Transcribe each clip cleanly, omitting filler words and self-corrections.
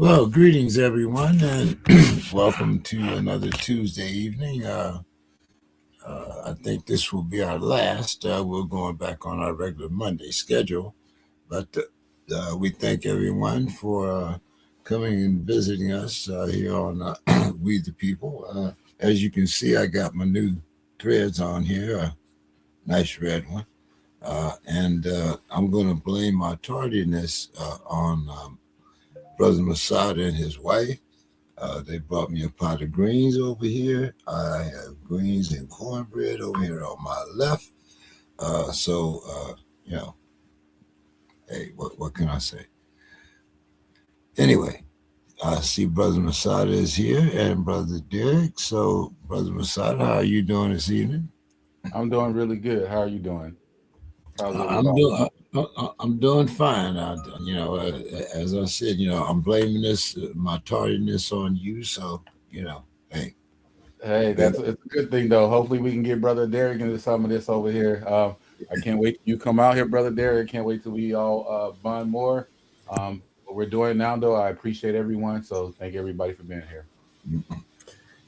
Well, greetings, everyone, and welcome to another Tuesday evening. I think this will be our last. We're going back on our regular Monday schedule, but we thank everyone for coming and visiting us here on We the People. As you can see, I got my new threads on here, a nice red one, and I'm going to blame my tardiness on Brother Masada and his wife. They brought me a pot of greens over here. I have greens and cornbread over here on my left. So, you know, hey, what can I say? Anyway, I see Brother Masada is here and Brother Derek. So, Brother Masada, how are you doing this evening? I'm doing really good. How are you doing? How's I'm everybody? doing. I'm doing fine. As I said, I'm blaming this my tardiness on you. So, hey, Hey, it's a good thing though. Hopefully we can get Brother Derek into some of this over here. I can't wait till you come out here, Brother Derek. Can't wait till we all bond more. What we're doing now though, I appreciate everyone. So thank everybody for being here.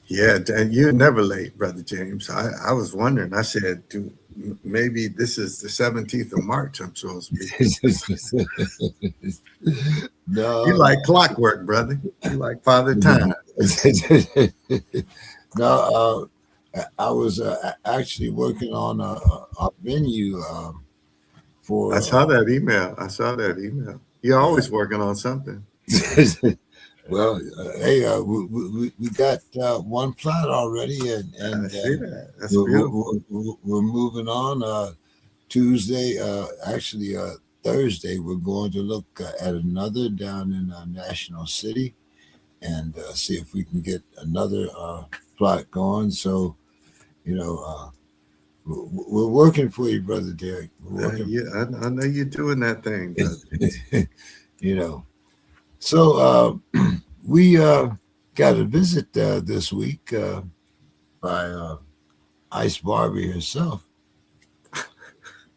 Yeah, and you're never late, Brother James. I was wondering. I said, maybe this is the 17th of March I'm supposed to be. You no, like clockwork, brother. You like Father Time. no. I was actually working on a venue I for. saw that email. I saw that email. You're Yeah. always working on something. Well, hey, we got one plot already, and I and see that. That's we're, beautiful. we're moving on. Tuesday, actually Thursday, we're going to look at another down in National City and see if we can get another plot going. So, you know, we're working for you, brother Derek. We're working, Yeah, I know you're doing that thing, brother. you know. So we got a visit this week by Ice Barbie herself,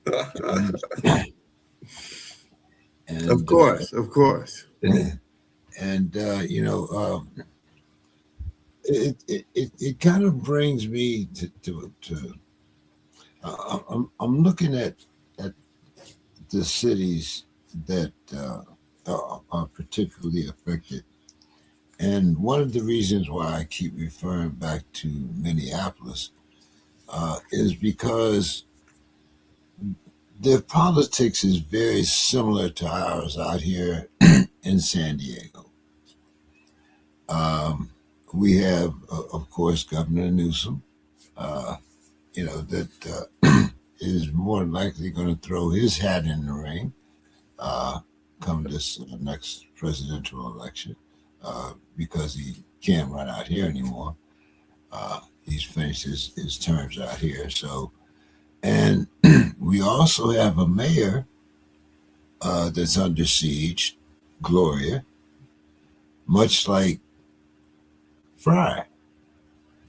and Of and course, of course. and it kind of brings me to I'm looking at the cities that are particularly affected, and one of the reasons why I keep referring back to Minneapolis is because their politics is very similar to ours out here in San Diego. Um, we have, of course, Governor Newsom. Uh, that is more than likely going to throw his hat in the ring uh, come this next presidential election because he can't run out here anymore. He's finished his terms out here. So, and we also have a mayor that's under siege, Gloria, much like Fry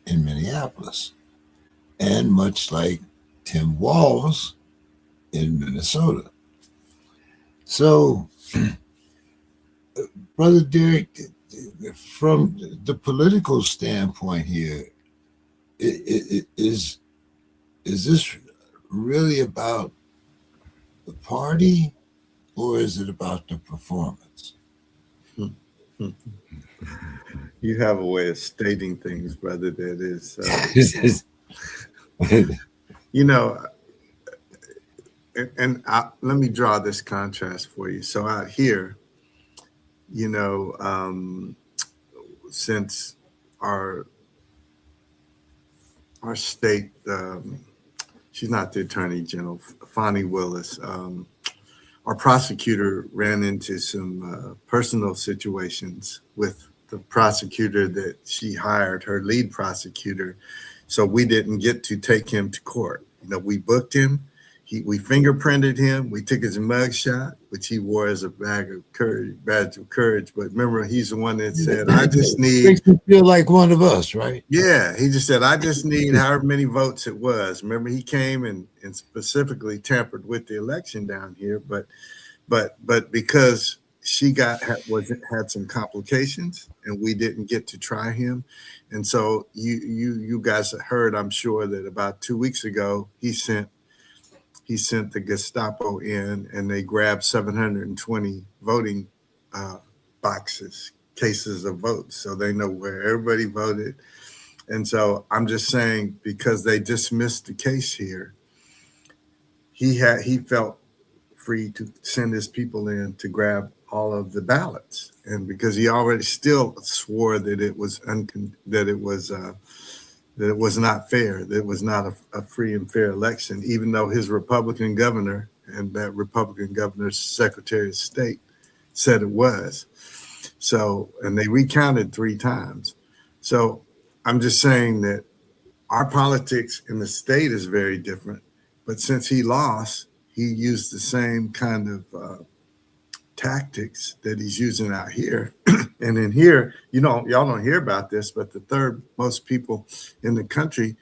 in Minneapolis, and much like Tim Walz in Minnesota. So, Brother Derek, from the political standpoint here, is this really about the party or is it about the performance? You have a way of stating things, brother, that is, you know, let me draw this contrast for you. So out here, you know, since our our state, she's not the attorney general, Fonnie Willis, our prosecutor ran into some personal situations with the prosecutor that she hired, her lead prosecutor. So we didn't get to take him to court. You know, we booked him. We fingerprinted him. We took his mugshot, which he wore as a badge of courage. But remember, he's the one that said, "I just need." Makes me feel like one of us, right? Yeah, he just said, "I just need however many votes it was." Remember, he came and specifically tampered with the election down here, but because she had some complications, and we didn't get to try him. And so you guys heard, I'm sure, that about 2 weeks ago he sent the Gestapo in, and they grabbed 720 voting uh, boxes, cases of votes, so they know where everybody voted. And so I'm just saying, because they dismissed the case here, he felt free to send his people in to grab all of the ballots, and because he already still swore that that it was not fair, that it was not a free and fair election, even though his Republican governor and that Republican governor's Secretary of State said it was. So, and they recounted 3 times. So I'm just saying that our politics in the state is very different. But since he lost, he used the same kind of tactics that he's using out here. And in here, y'all don't hear about this, but the third most people in the country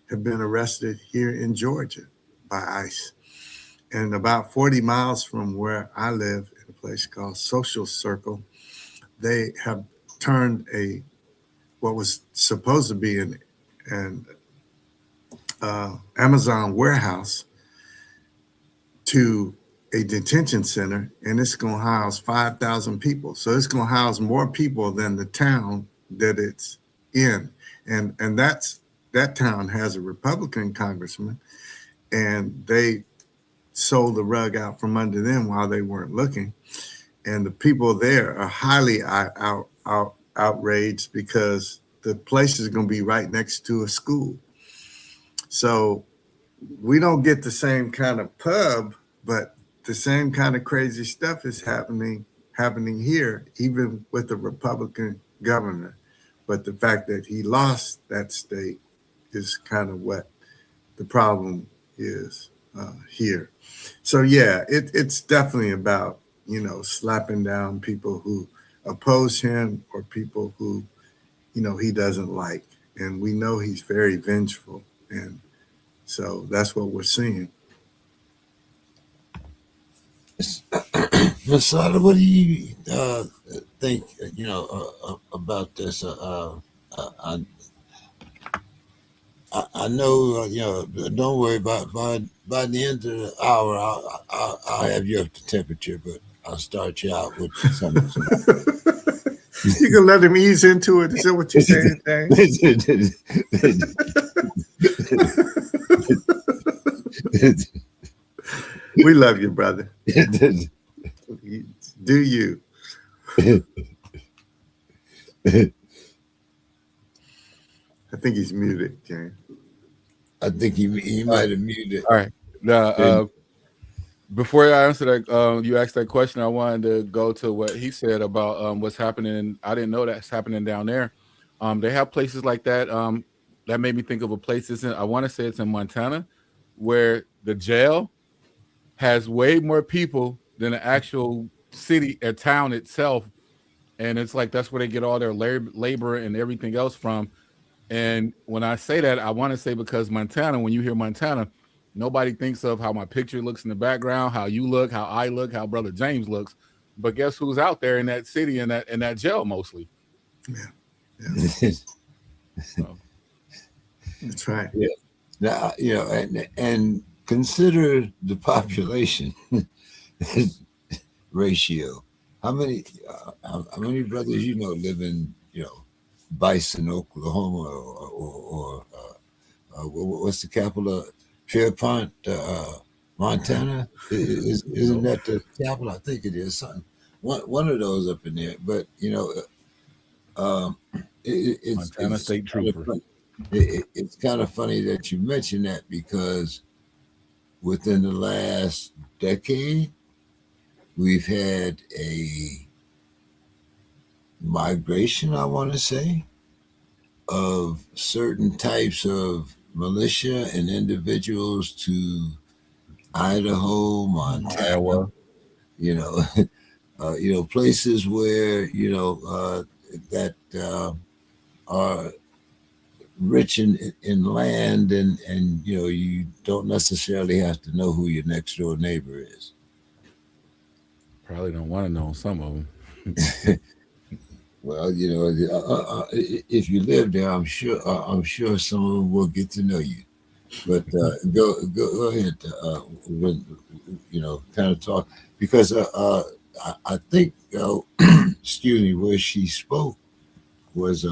have been arrested here in Georgia by ICE. And about 40 miles from where I live, in a place called Social Circle, they have turned what was supposed to be an Amazon warehouse to a detention center, and it's going to house 5,000 people. So it's going to house more people than the town that it's in. And that town has a Republican congressman, and they sold the rug out from under them while they weren't looking. And the people there are highly outraged because the place is going to be right next to a school. So we don't get the same kind of pub, but the same kind of crazy stuff is happening here, even with the Republican governor. But the fact that he lost that state is kind of what the problem is here. So yeah, it's definitely about slapping down people who oppose him or people who he doesn't like, and we know he's very vengeful, and so that's what we're seeing. Masada, what do you think? About this? I know. Don't worry about by the end of the hour. I'll have you up to temperature, but I'll start you out with some. You can let him ease into it. Is that what you're saying, We love you, brother. Do you? I think he's muted, James. I think he might have muted. All right. Now, before I answer that, you asked that question, I wanted to go to what he said about what's happening. I didn't know that's happening down there. They have places like that. That made me think of a place. I want to say it's in Montana, where the jail has way more people than the actual city or town itself. And it's like that's where they get all their labor and everything else from. And when I say that, I want to say because Montana, when you hear Montana, nobody thinks of how my picture looks in the background, how you look, how I look, how Brother James looks. But guess who's out there in that city and that jail mostly? Yeah. So. That's right. Yeah. Now, and consider the population ratio. How many brothers live in Bison, Oklahoma, or what's the capital of Pierpont, Montana? Isn't that the capital? I think it is something. One of those up in there. But it's Montana State Trooper. It's kind of funny that you mentioned that, because within the last decade, we've had a migration, I want to say, of certain types of militia and individuals to Idaho, Montana, Iowa. Places where that are rich in land, and you don't necessarily have to know who your next door neighbor is. Probably don't want to know some of them. Well, if you live there, I'm sure some of them will get to know you. But go ahead. When, kind of talk because I think excuse me, where she spoke was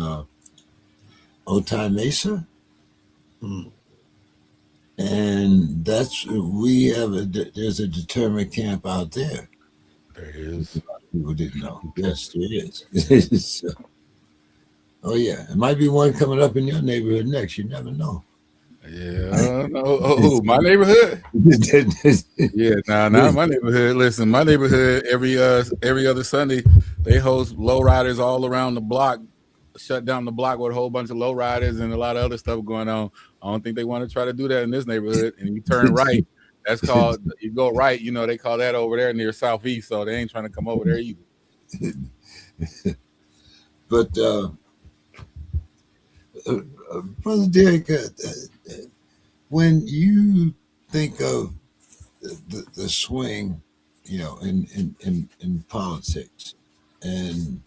Otay Mesa, Mm. and we have there's a determined camp out there. There is. People didn't know. Yes, there is. So, oh yeah, it might be one coming up in your neighborhood next. You never know. Yeah. No. Oh, my neighborhood. Yeah, nah, not my neighborhood. Listen, my neighborhood every other Sunday they host lowriders all around the block, shut down the block with a whole bunch of lowriders and a lot of other stuff going on. I don't think they want to try to do that in this neighborhood. And you turn right, that's called you go right. You know they call that over there near Southeast, so they ain't trying to come over there either. But Brother Derek, when you think of the swing, in politics, and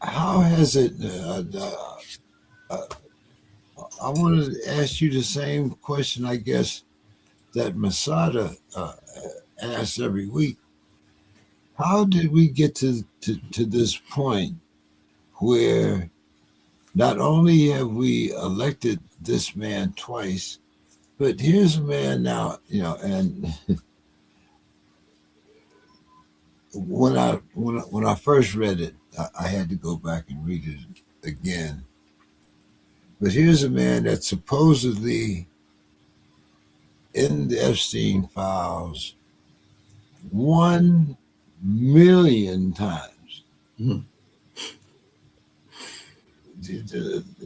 how has it? Uh, I wanted to ask you the same question, I guess, that Masada asks every week. How did we get to this point where not only have we elected this man twice, but here's a man now, and when I first read it, I had to go back and read it again. But here's a man that supposedly in the Epstein files 1 million times. Mm.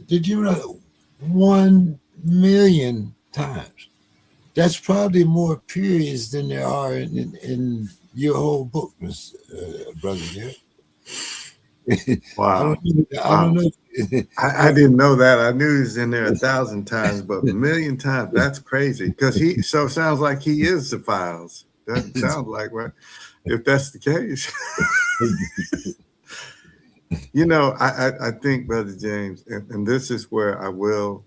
Did you know 1 million times? That's probably more periods than there are in your whole book, Brother Derek. Wow. I don't know. I didn't know that. I knew he's in there 1,000 times, but 1 million times, that's crazy. Because so sounds like he is the files. Doesn't sound like, right? If that's the case. I think, Brother James, and this is where I will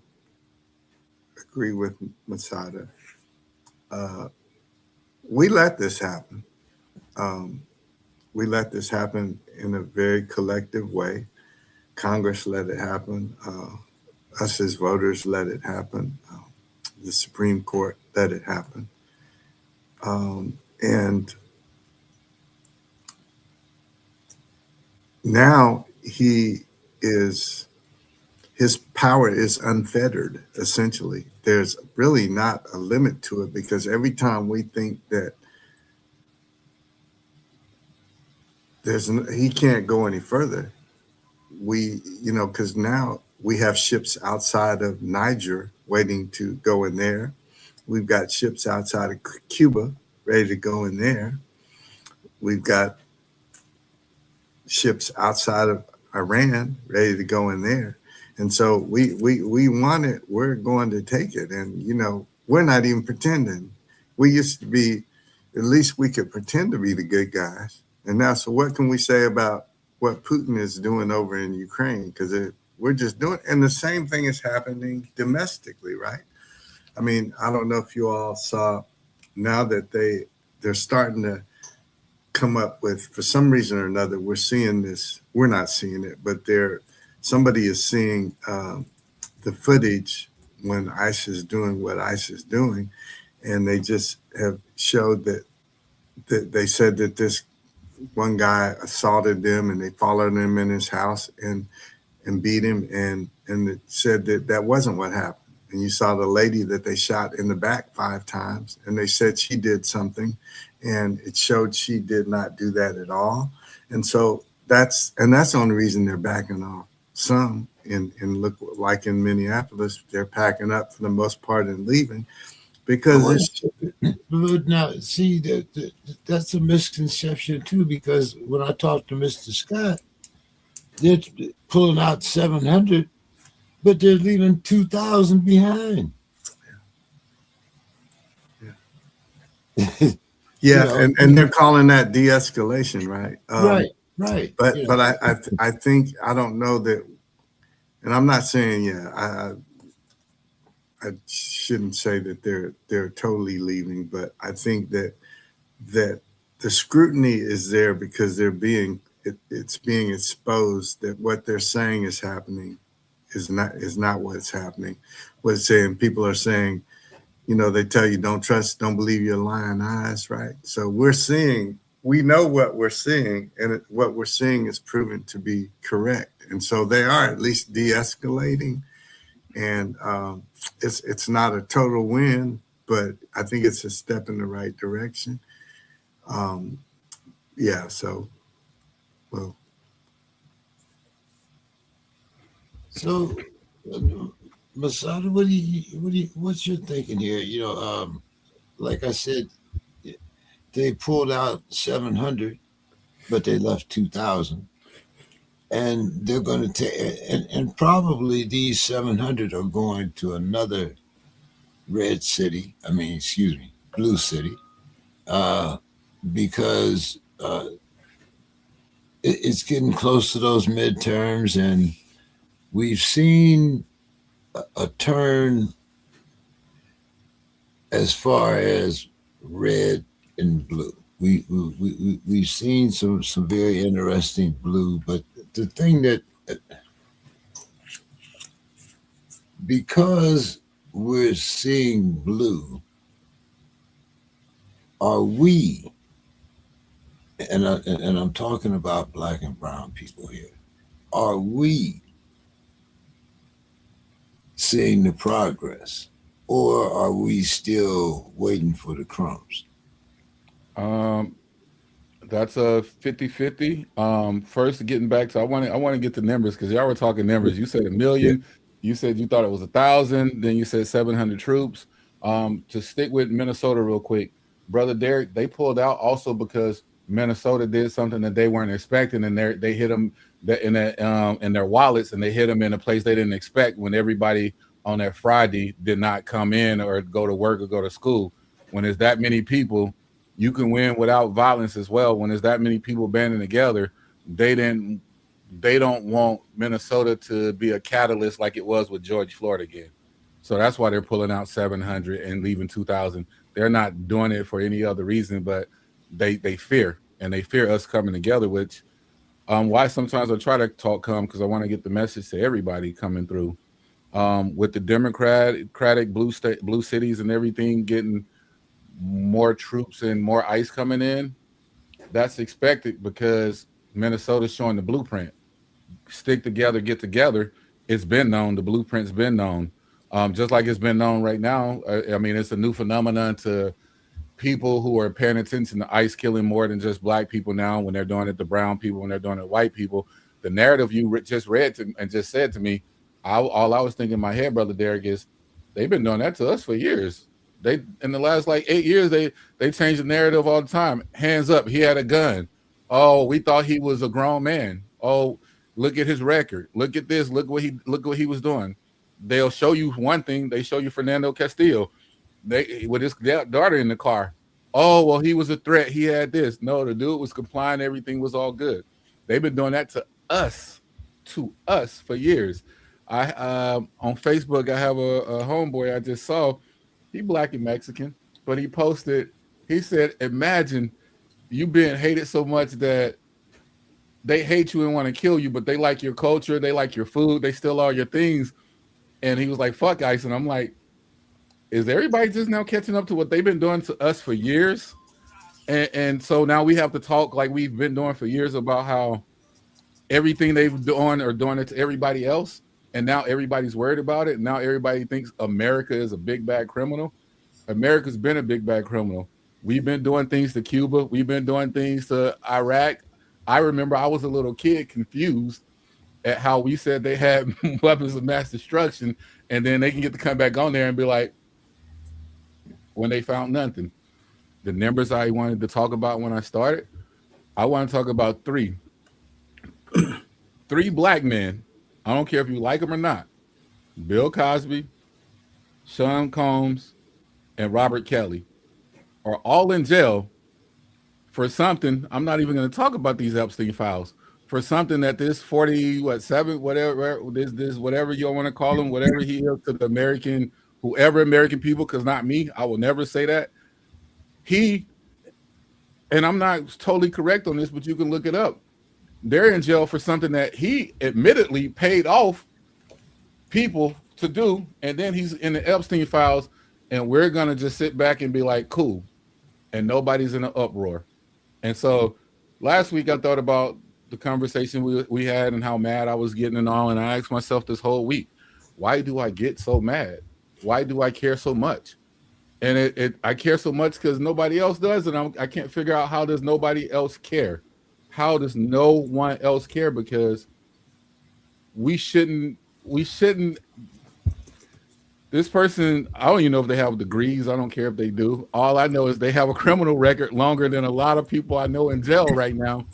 agree with Masada. We let this happen. We let this happen in a very collective way. Congress let it happen. Us as voters let it happen. The Supreme Court let it happen. And now his power is unfettered, essentially. There's really not a limit to it because every time we think that he can't go any further, because now we have ships outside of Niger waiting to go in there. We've got ships outside of Cuba ready to go in there. We've got ships outside of Iran ready to go in there. And so we want it. We're going to take it. And, we're not even pretending. We used to be, at least we could pretend to be the good guys. And now, so what can we say about what Putin is doing over in Ukraine? Because we're just doing, and the same thing is happening domestically, right? I mean, I don't know if you all saw now that they're starting to come up with, for some reason or another, we're seeing this. We're not seeing it, but somebody is seeing the footage when ICE is doing what ICE is doing, and they just have showed that they said that this one guy assaulted them, and they followed him in his house and beat him, and it said that wasn't what happened. And you saw the lady that they shot in the back 5 times, and they said she did something, and it showed she did not do that at all. And so that's the only reason they're backing off some. And look, like in Minneapolis, they're packing up for the most part and leaving because But now, see, that's a misconception too, because when I talked to Mr. Scott, they're pulling out 700, but they're leaving 2,000 behind. Yeah. you Yeah, know, and they're calling that de-escalation, right? right, right. But I think I don't know that, and I'm not saying I shouldn't say that they're totally leaving, but I think that the scrutiny is there because it's being exposed that what they're saying is happening is not what's happening. What's saying people are saying, they tell you don't believe your lying eyes, right? So we know what we're seeing, and what we're seeing is proven to be correct, and so they are at least de-escalating, and it's not a total win, but I think it's a step in the right direction. Um, yeah, so well, So, Masada, what's your thinking here? Like I said, they pulled out 700, but they left 2,000, and they're going to take, and probably these 700 are going to another red city. I mean, excuse me, blue city, uh, because it's getting close to those midterms, and we've seen a turn as far as red and blue. We've seen some very interesting blue, but the thing that, because we're seeing blue, are we, and I'm talking about black and brown people here, are we seeing the progress, or are we still waiting for the crumbs? Um, That's a 50-50. First, getting back to, I want to get the numbers because y'all were talking numbers. You said a yeah. million. You said you thought it was 1,000. Then you said 700 troops. To stick with Minnesota real quick, brother Derek, they pulled out also because Minnesota did something that they weren't expecting, and they hit them in their wallets, and they hit them in a place they didn't expect when everybody on that Friday did not come in or go to work or go to school. When there's that many people, you can win without violence as well. When there's that many people banding together, they didn't they don't want Minnesota to be a catalyst like it was with George Floyd again. So that's why they're pulling out 700 and leaving 2,000. They're not doing it for any other reason, but they fear, and they fear us coming together, which why sometimes I try to talk calm because I want to get the message to everybody coming through. With the Democratic blue cities and everything getting more troops and more ice coming in, that's expected because Minnesota's showing the blueprint. Stick together, get together. It's been known. The blueprint's been known. Just like it's been known right now. I mean, it's a new phenomenon to people who are paying attention to ICE killing more than just black people now when they're doing it to brown people, when they're doing it to white people. The narrative you just read and just said to me, all I was thinking in my head, brother Derek, is they've been doing that to us for years. They in the last like 8 years, they changed the narrative all the time. Hands up, he had a gun. Oh, we thought he was a grown man. Oh, look at his record. Look at this. Look what he was doing. They'll show you one thing. They show you Fernando Castillo they with his daughter in the car. Oh, well, he was a threat. He had this. No, the dude was complying. Everything was all good. They've been doing that us, to us for years. I On Facebook, I have a homeboy I just saw. He black and Mexican, but he posted. He said, "Imagine you being hated so much that they hate you and want to kill you, but they like your culture, they like your food, they steal all your things." And he was like, "Fuck ICE," and I'm like, is everybody just now catching up to what they've been doing to us for years? And so now we have to talk like we've been doing for years about how everything they've done are doing it to everybody else. And now everybody's worried about it. Now everybody thinks America is a big bad criminal. America's been a big bad criminal. We've been doing things to Cuba. We've been doing things to Iraq. I remember I was a little kid confused at how we said they had weapons of mass destruction, and then they can get to come back on there and be like, when they found nothing. The numbers I wanted to talk about when I started, I want to talk about three black men. I don't care if you like them or not. Bill Cosby, Sean Combs, and Robert Kelly. are all in jail for something. I'm not even going to talk about these Epstein files, for something that this 47 whatever this whatever you want to call him, whatever he is to the American, whoever American people, because not me, I will never say that. He, and I'm not totally correct on this, but you can look it up. They're in jail for something that he admittedly paid off people to do, and then he's in the Epstein files, and we're gonna just sit back and be like, cool, and nobody's in an uproar. And so last week I thought about the conversation we had and how mad I was getting and all, and I asked myself this whole week, why do I get so mad? Why do I care so much? And I care so much because nobody else does, and I can't figure out how does nobody else care? How does no one else care? Because we shouldn't. This person, I don't even know if they have degrees. I don't care if they do. All I know is they have a criminal record longer than a lot of people I know in jail right now.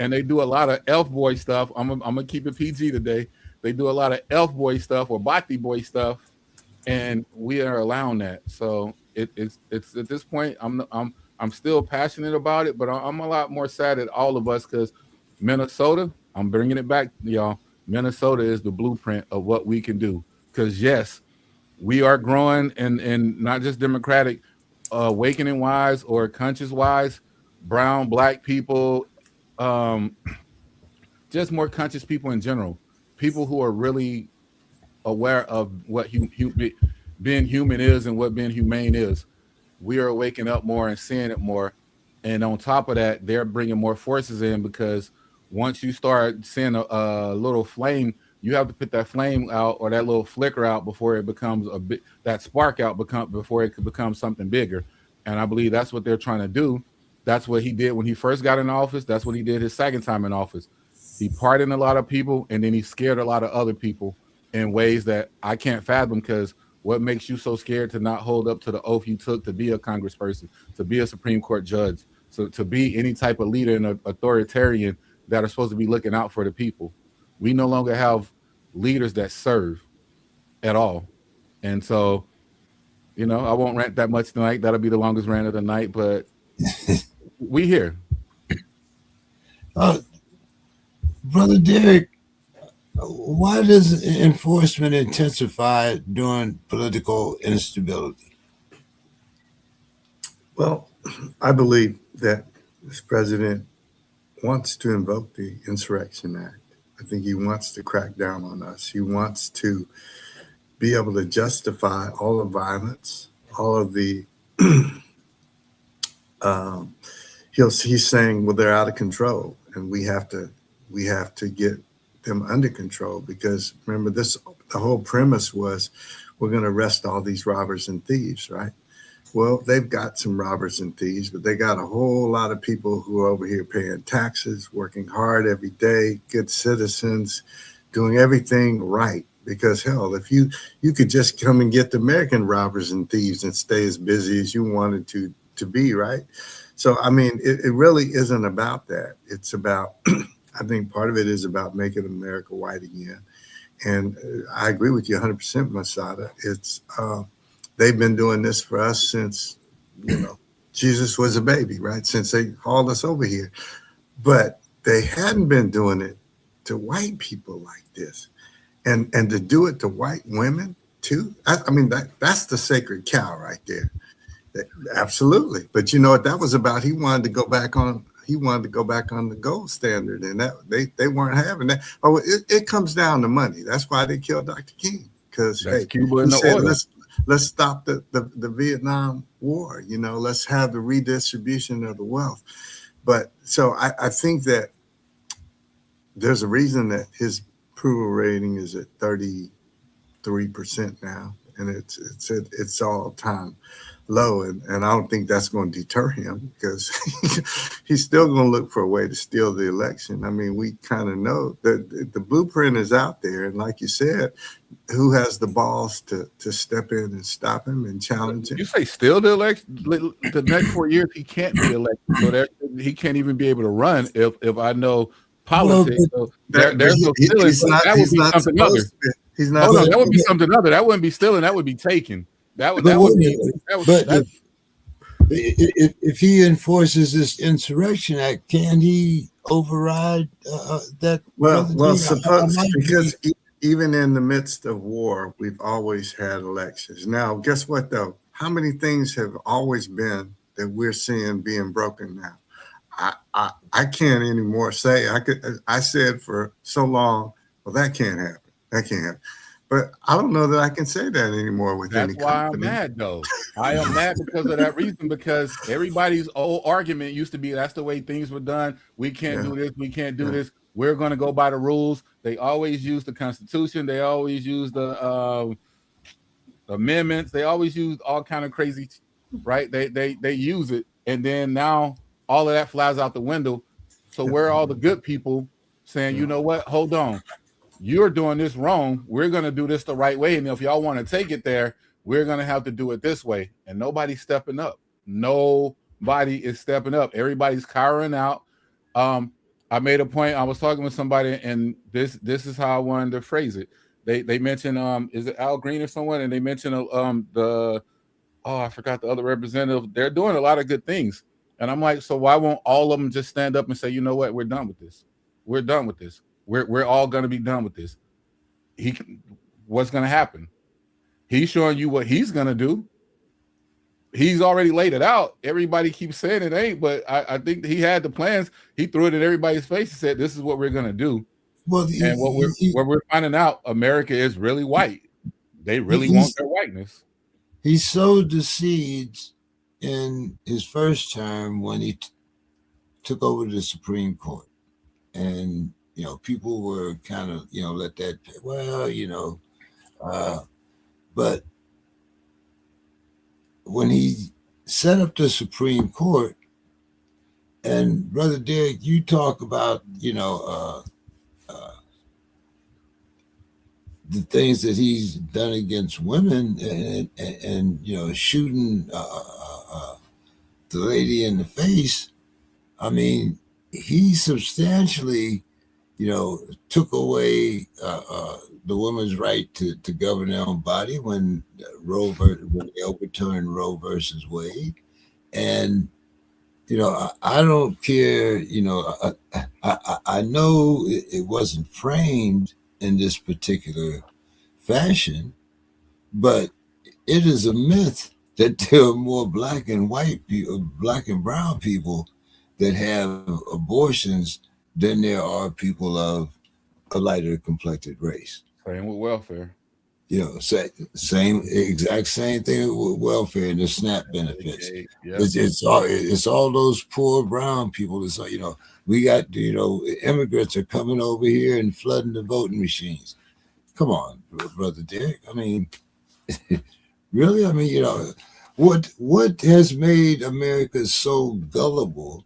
And they do a lot of elf boy stuff. I'm gonna keep it PG today. They do a lot of elf boy stuff or bhakti boy stuff, and we are allowing that. So it's at this point, I'm still passionate about it, but I'm a lot more sad at all of us because Minnesota, I'm bringing it back, y'all. Minnesota is the blueprint of what we can do. Because yes, we are growing, and not just Democratic, awakening wise or conscious wise, brown, black people, um, just more conscious people in general, people who are really aware of what being human is and what being humane is. We are waking up more and seeing it more. And on top of that, they're bringing more forces in because once you start seeing a little flame, you have to put that flame out or that little flicker out before it becomes that spark out before it could become something bigger. And I believe that's what they're trying to do. That's what he did when he first got in office. That's what he did his second time in office. He pardoned a lot of people, and then he scared a lot of other people in ways that I can't fathom, because what makes you so scared to not hold up to the oath you took to be a congressperson, to be a Supreme Court judge, so to be any type of leader and authoritarian that are supposed to be looking out for the people? We no longer have leaders that serve at all. And so, I won't rant that much tonight. That'll be the longest rant of the night, but we here. Brother Derek, why does enforcement intensify during political instability? Well, I believe that this president wants to invoke the Insurrection Act. I think he wants to crack down on us. He wants to be able to justify all the violence, all of the he's saying, well, they're out of control, and we have to get them under control, because remember, the whole premise was we're going to arrest all these robbers and thieves, right? Well, they've got some robbers and thieves, but they got a whole lot of people who are over here paying taxes, working hard every day, good citizens, doing everything right. Because hell, if you could just come and get the American robbers and thieves and stay as busy as you wanted to be, right? So, I mean, it really isn't about that. It's about, I think part of it is about making America white again. And I agree with you 100%, Masada. It's, they've been doing this for us since, Jesus was a baby, right? Since they hauled us over here. But they hadn't been doing it to white people like this. And to do it to white women too. I mean, that's the sacred cow right there. Absolutely. But you know what that was about? He wanted to go back on the gold standard, and that they weren't having that. Oh, it comes down to money. That's why they killed Dr. King. Because Cuba in the oil. Let's stop the Vietnam War. Let's have the redistribution of the wealth. But so I think that there's a reason that his approval rating is at 33% now, and it's all time low, and I don't think that's going to deter him, because he's still going to look for a way to steal the election. I mean, we kind of know that the blueprint is out there, and like you said, who has the balls to step in and stop him and challenge him? You say steal the election? The next 4 years he can't be elected, so he can't even be able to run. If I know politics, so there's no stealing. That would be something other. He's not. That would be something other. That wouldn't be stealing. That would be taking. If he enforces this insurrection act, can he override that, Well, brother well, Dean? I suppose might be. because even in the midst of war, we've always had elections. Now, guess what though? How many things have always been that we're seeing being broken now? I can't anymore say I said for so long, well, that can't happen. That can't happen. But I don't know that I can say that anymore with any That's why I'm confidence. mad though. I am mad because of that reason, because everybody's old argument used to be that's the way things were done. We can't Yeah, do this, we can't do yeah, this. We're gonna go by the rules. They always use the Constitution, they always use the amendments, they always use all kind of crazy, right? They use it, and then now all of that flies out the window. So yeah, where are all the good people saying, yeah. you know what, hold on, you're doing this wrong. We're going to do this the right way. And if y'all want to take it there, we're going to have to do it this way. And nobody's stepping up. Nobody is stepping up. Everybody's cowering out. I made a point. I was talking with somebody, and this is how I wanted to phrase it. They mentioned is it Al Green or someone, and they mentioned the I forgot the other representative. They're doing a lot of good things, and I'm like, so why won't all of them just stand up and say, you know what, we're done with this. We're done with this. We're all going to be done with this. He What's going to happen? He's showing you what he's going to do. He's already laid it out. Everybody keeps saying it ain't, but I think he had the plans. He threw it in everybody's face and said, "This is what we're going to do." Well, And what we're finding out, America is really white. They really want he's their whiteness. he sowed the seeds in his first term when he took over the Supreme Court, and people were kind of let that, well, uh, but when he set up the Supreme Court, and brother Derek, you talk about the things that he's done against women, and shooting the lady in the face. I mean, he substantially took away the woman's right to govern their own body when when they overturned Roe versus Wade. And I don't care. I know it wasn't framed in this particular fashion, but it is a myth that there are more black and white people, black and brown people that have abortions than there are people of a lighter complected race. Same with welfare. Exact same thing with welfare and the SNAP benefits. Medicaid. Yep. It's all those poor brown people. It's like, we got immigrants are coming over here and flooding the voting machines. Come on, brother Derek. I mean, really? I mean, what has made America so gullible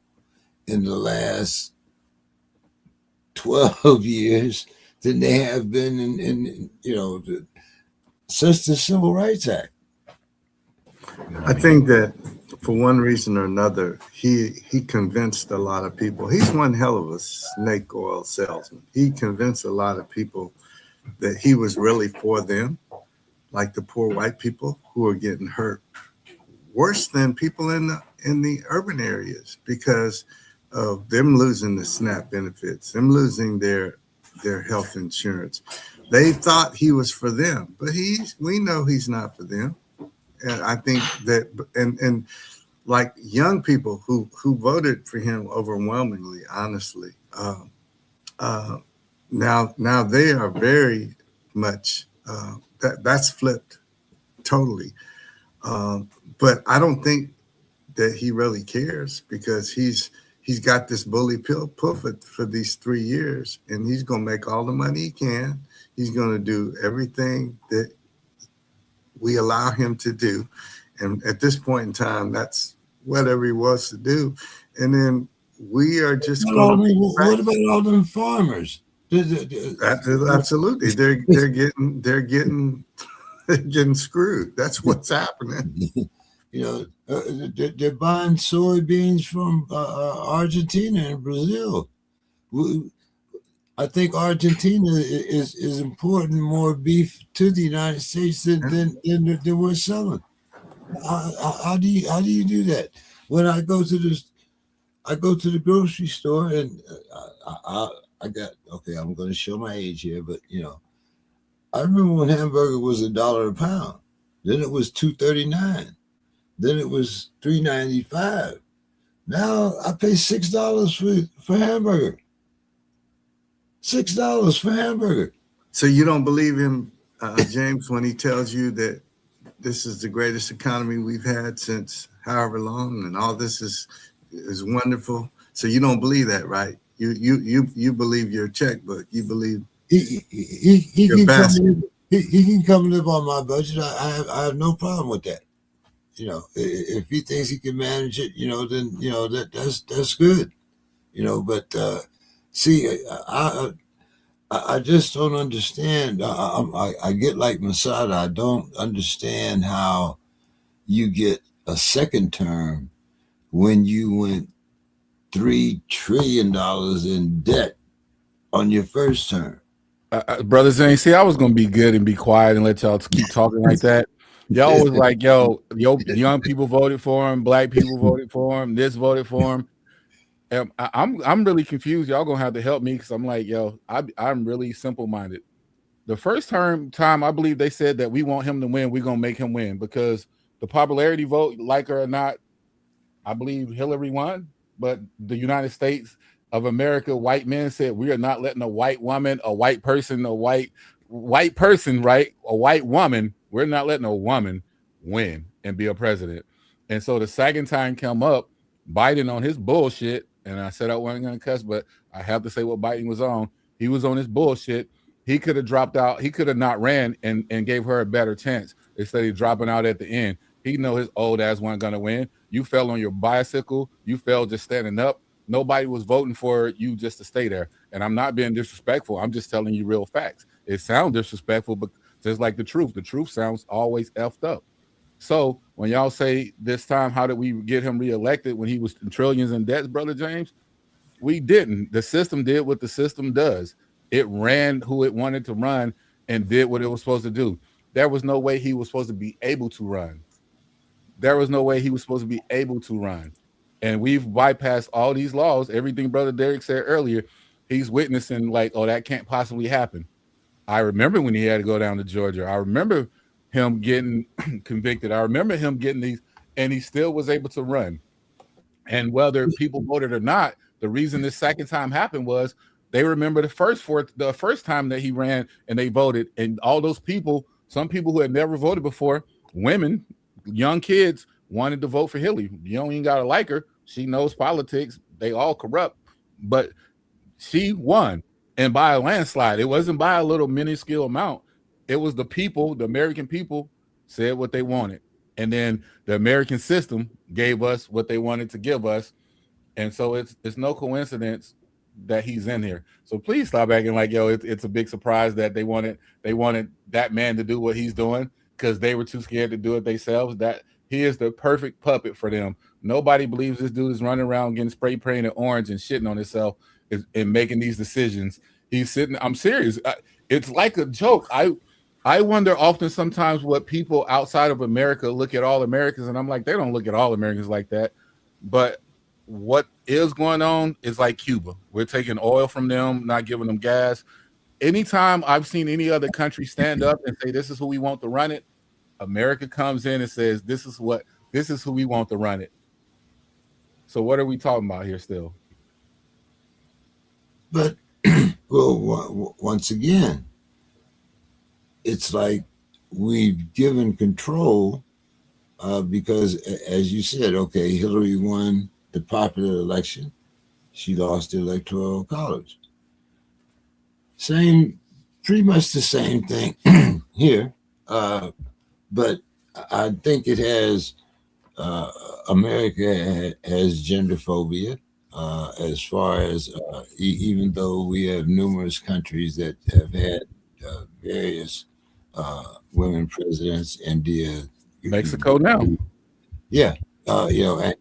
in the last 12 years than they have been since the Civil Rights Act? I think that for one reason or another, he convinced a lot of people. He's one hell of a snake oil salesman. He convinced a lot of people that he was really for them, like the poor white people who are getting hurt worse than people in the urban areas because of them losing the SNAP benefits, them losing their health insurance. They thought he was for them, but we know he's not for them. And I think that and like young people who voted for him overwhelmingly, honestly, uh, now they are very much that's flipped totally. But I don't think that he really cares because he's got this bully pill for these 3 years, and he's going to make all the money he can. He's going to do everything that we allow him to do, and at this point in time, that's whatever he wants to do. And then we are just going to. What about all them farmers? Absolutely, they're getting screwed. That's what's happening. They're buying soybeans from Argentina and Brazil. I think Argentina is importing more beef to the United States than we're selling. How do you do that? When I go to the grocery store and I got okay. I'm going to show my age here, but I remember when hamburger was $1 a pound. Then it was $2.39. Then it was $3.95. Now I pay $6 for hamburger. $6 for hamburger. So you don't believe him, James, when he tells you that this is the greatest economy we've had since however long, and all this is wonderful. So you don't believe that, right? You believe your checkbook. You believe He your can come basket. live, he can come live on my budget. I have no problem with that. If he thinks he can manage it, then that's good. But see, I just don't understand. I get like Masada. I don't understand how you get a second term when you went $3 trillion in debt on your first term. Brother Zane, see, I was gonna be good and be quiet and let y'all keep talking like that. Y'all was like, yo, young people voted for him, black people voted for him, this voted for him. I'm really confused. Y'all gonna have to help me because I'm like, yo, I'm really simple minded. The first time I believe they said that we want him to win, we're gonna make him win because the popularity vote, like her or not, I believe Hillary won, but the United States of America, white men said we are not letting a white woman, a white person, a white person, right? A white woman, we're not letting a woman win and be a president. And so the second time come up, Biden on his bullshit, and I said I wasn't gonna cuss, but I have to say what Biden was on. He was on his bullshit. He could have dropped out. He could have not ran and gave her a better chance instead of dropping out at the end. He know his old ass wasn't gonna win. You fell on your bicycle. You fell just standing up. Nobody was voting for you just to stay there. And I'm not being disrespectful. I'm just telling you real facts. It sounds disrespectful, but just like the truth sounds always effed up. So when y'all say this time, how did we get him reelected when he was in trillions in debts, Brother James? We didn't. The system did what the system does. It ran who it wanted to run and did what it was supposed to do. There was no way he was supposed to be able to run. There was no way he was supposed to be able to run. And we've bypassed all these laws. Everything Brother Derek said earlier, he's witnessing like, oh, that can't possibly happen. I remember when he had to go down to Georgia. I remember him getting convicted. I remember him getting these, and he still was able to run. And whether people voted or not, the reason this second time happened was they remember the first time that he ran and they voted, and all those people, some people who had never voted before, women, young kids, wanted to vote for Hillary. You don't even gotta like her. She knows politics. They all corrupt, but she won, and by a landslide. It wasn't by a little minuscule amount. It was the people, the American people, said what they wanted, and then the American system gave us what they wanted to give us, and so it's no coincidence that he's in here. So please stop acting like yo, it's a big surprise that they wanted that man to do what he's doing because they were too scared to do it themselves. That he is the perfect puppet for them. Nobody believes this dude is running around getting spray painted orange and shitting on himself and making these decisions. He's sitting. I'm serious. It's like a joke. I wonder often sometimes what people outside of America look at all Americans, and I'm like, they don't look at all Americans like that. But what is going on is like Cuba. We're taking oil from them, not giving them gas. Anytime I've seen any other country stand up and say this is who we want to run it, America comes in and says this is who we want to run it. So what are we talking about here still? But well, once again, it's like we've given control because, as you said, okay, Hillary won the popular election. She lost the electoral college. Same, pretty much the same thing here. But I think it has uh, America has gender phobia. As far as even though we have numerous countries that have had various women presidents, India, Mexico now. yeah,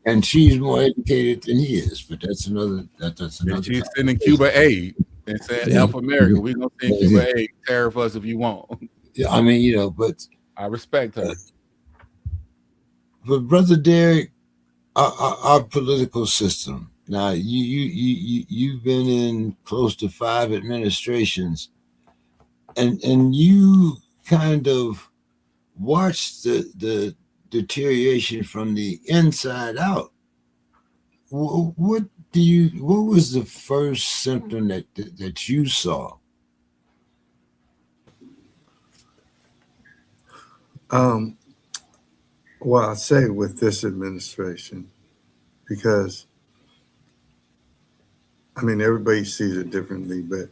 and she's more educated than he is, but that's And another she's sending conversation. Cuba aid and saying F America. We're gonna send Cuba aid, tariff us if you want. Yeah, I mean, but I respect her. but brother Derek, our political system. Now, you've been in close to 5 administrations, and you kind of watched the deterioration from the inside out. What do you? What was the first symptom that you saw? Um, well, I say with this administration, because I mean, everybody sees it differently, but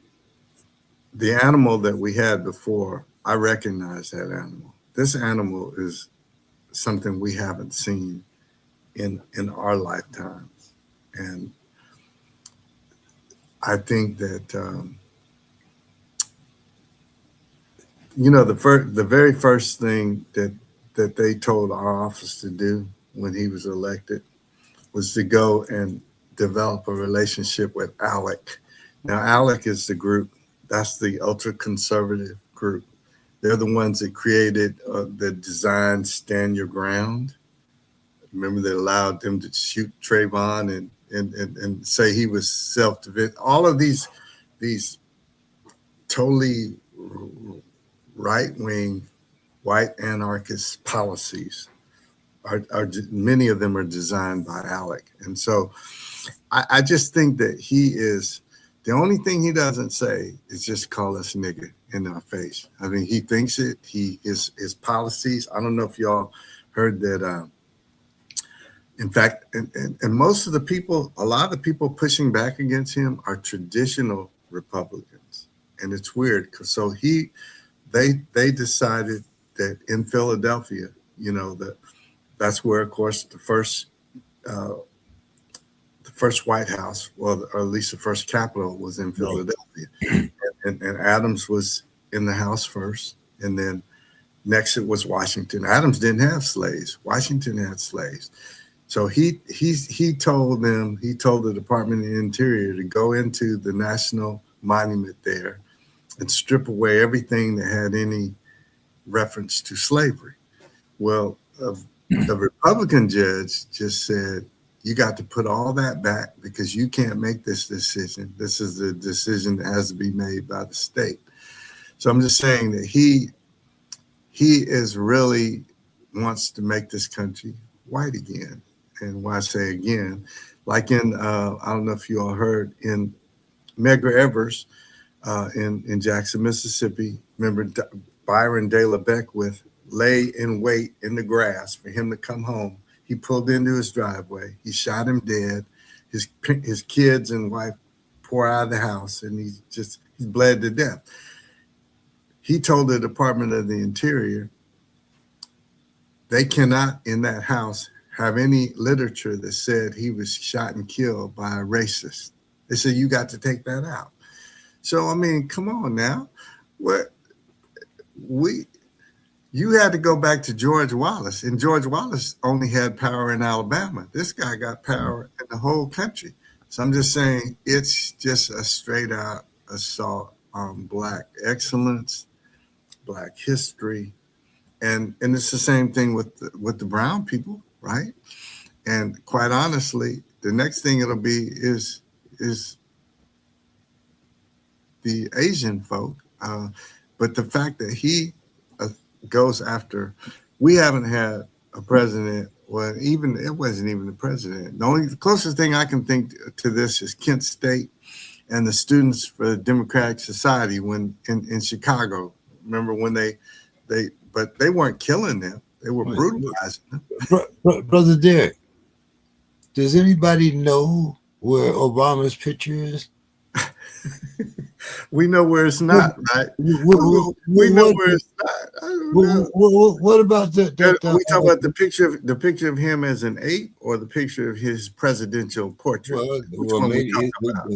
the animal that we had before, I recognize that animal. This animal is something we haven't seen in our lifetimes, and I think that the very first thing that they told our office to do when he was elected was to go and develop a relationship with ALEC. Now, ALEC is the group, that's the ultra conservative group. They're the ones that created the design Stand Your Ground. Remember, they allowed them to shoot Trayvon and say he was self-defense. All of these totally right wing white anarchist policies are many of them are designed by Alec. And so I just think that he is the only thing he doesn't say is just call us nigger in our face. I mean, he thinks it. His policies. I don't know if y'all heard that. In fact, and most of the people, a lot of the people pushing back against him are traditional Republicans, and it's weird because they decided that in Philadelphia, that's where, of course, uh, the first White House, well, or at least the first Capitol, was in Right. Philadelphia, and Adams was in the House first, and then next it was Washington. Adams didn't have slaves. Washington had slaves. So he told them, he told the Department of the Interior to go into the National Monument there and strip away everything that had any reference to slavery. Well, the Republican judge just said, you got to put all that back because you can't make this decision. This is the decision that has to be made by the state. So I'm just saying that he is really wants to make this country white again. And why I say again, like in I don't know if you all heard in Medgar Evers in Jackson, Mississippi. Remember Byron De La Beckwith lay in wait in the grass for him to come home. He pulled into his driveway. He shot him dead. His kids and wife pour out of the house, and he's bled to death. He told the Department of the Interior they cannot in that house have any literature that said he was shot and killed by a racist. They said you got to take that out. So I mean, come on now. What we you had to go back to George Wallace, and George Wallace only had power in Alabama. This guy got power in the whole country. So I'm just saying it's just a straight out assault on black excellence, black history, and it's the same thing with the brown people, right? And quite honestly, the next thing it'll be is the Asian folk. But the fact that he uh, goes after, we haven't had a president. Well, even it wasn't even the president. The closest thing I can think to this is Kent State and the Students for the Democratic Society when in Chicago. Remember when but they weren't killing them; they were brutalizing them. Brother Derek, does anybody know where Obama's picture is? We know where it's What, not, right? what, We know what, where it's not. I don't know. what about We talk about the picture of him as an ape, or the picture of his presidential portrait. Which one we maybe talking about?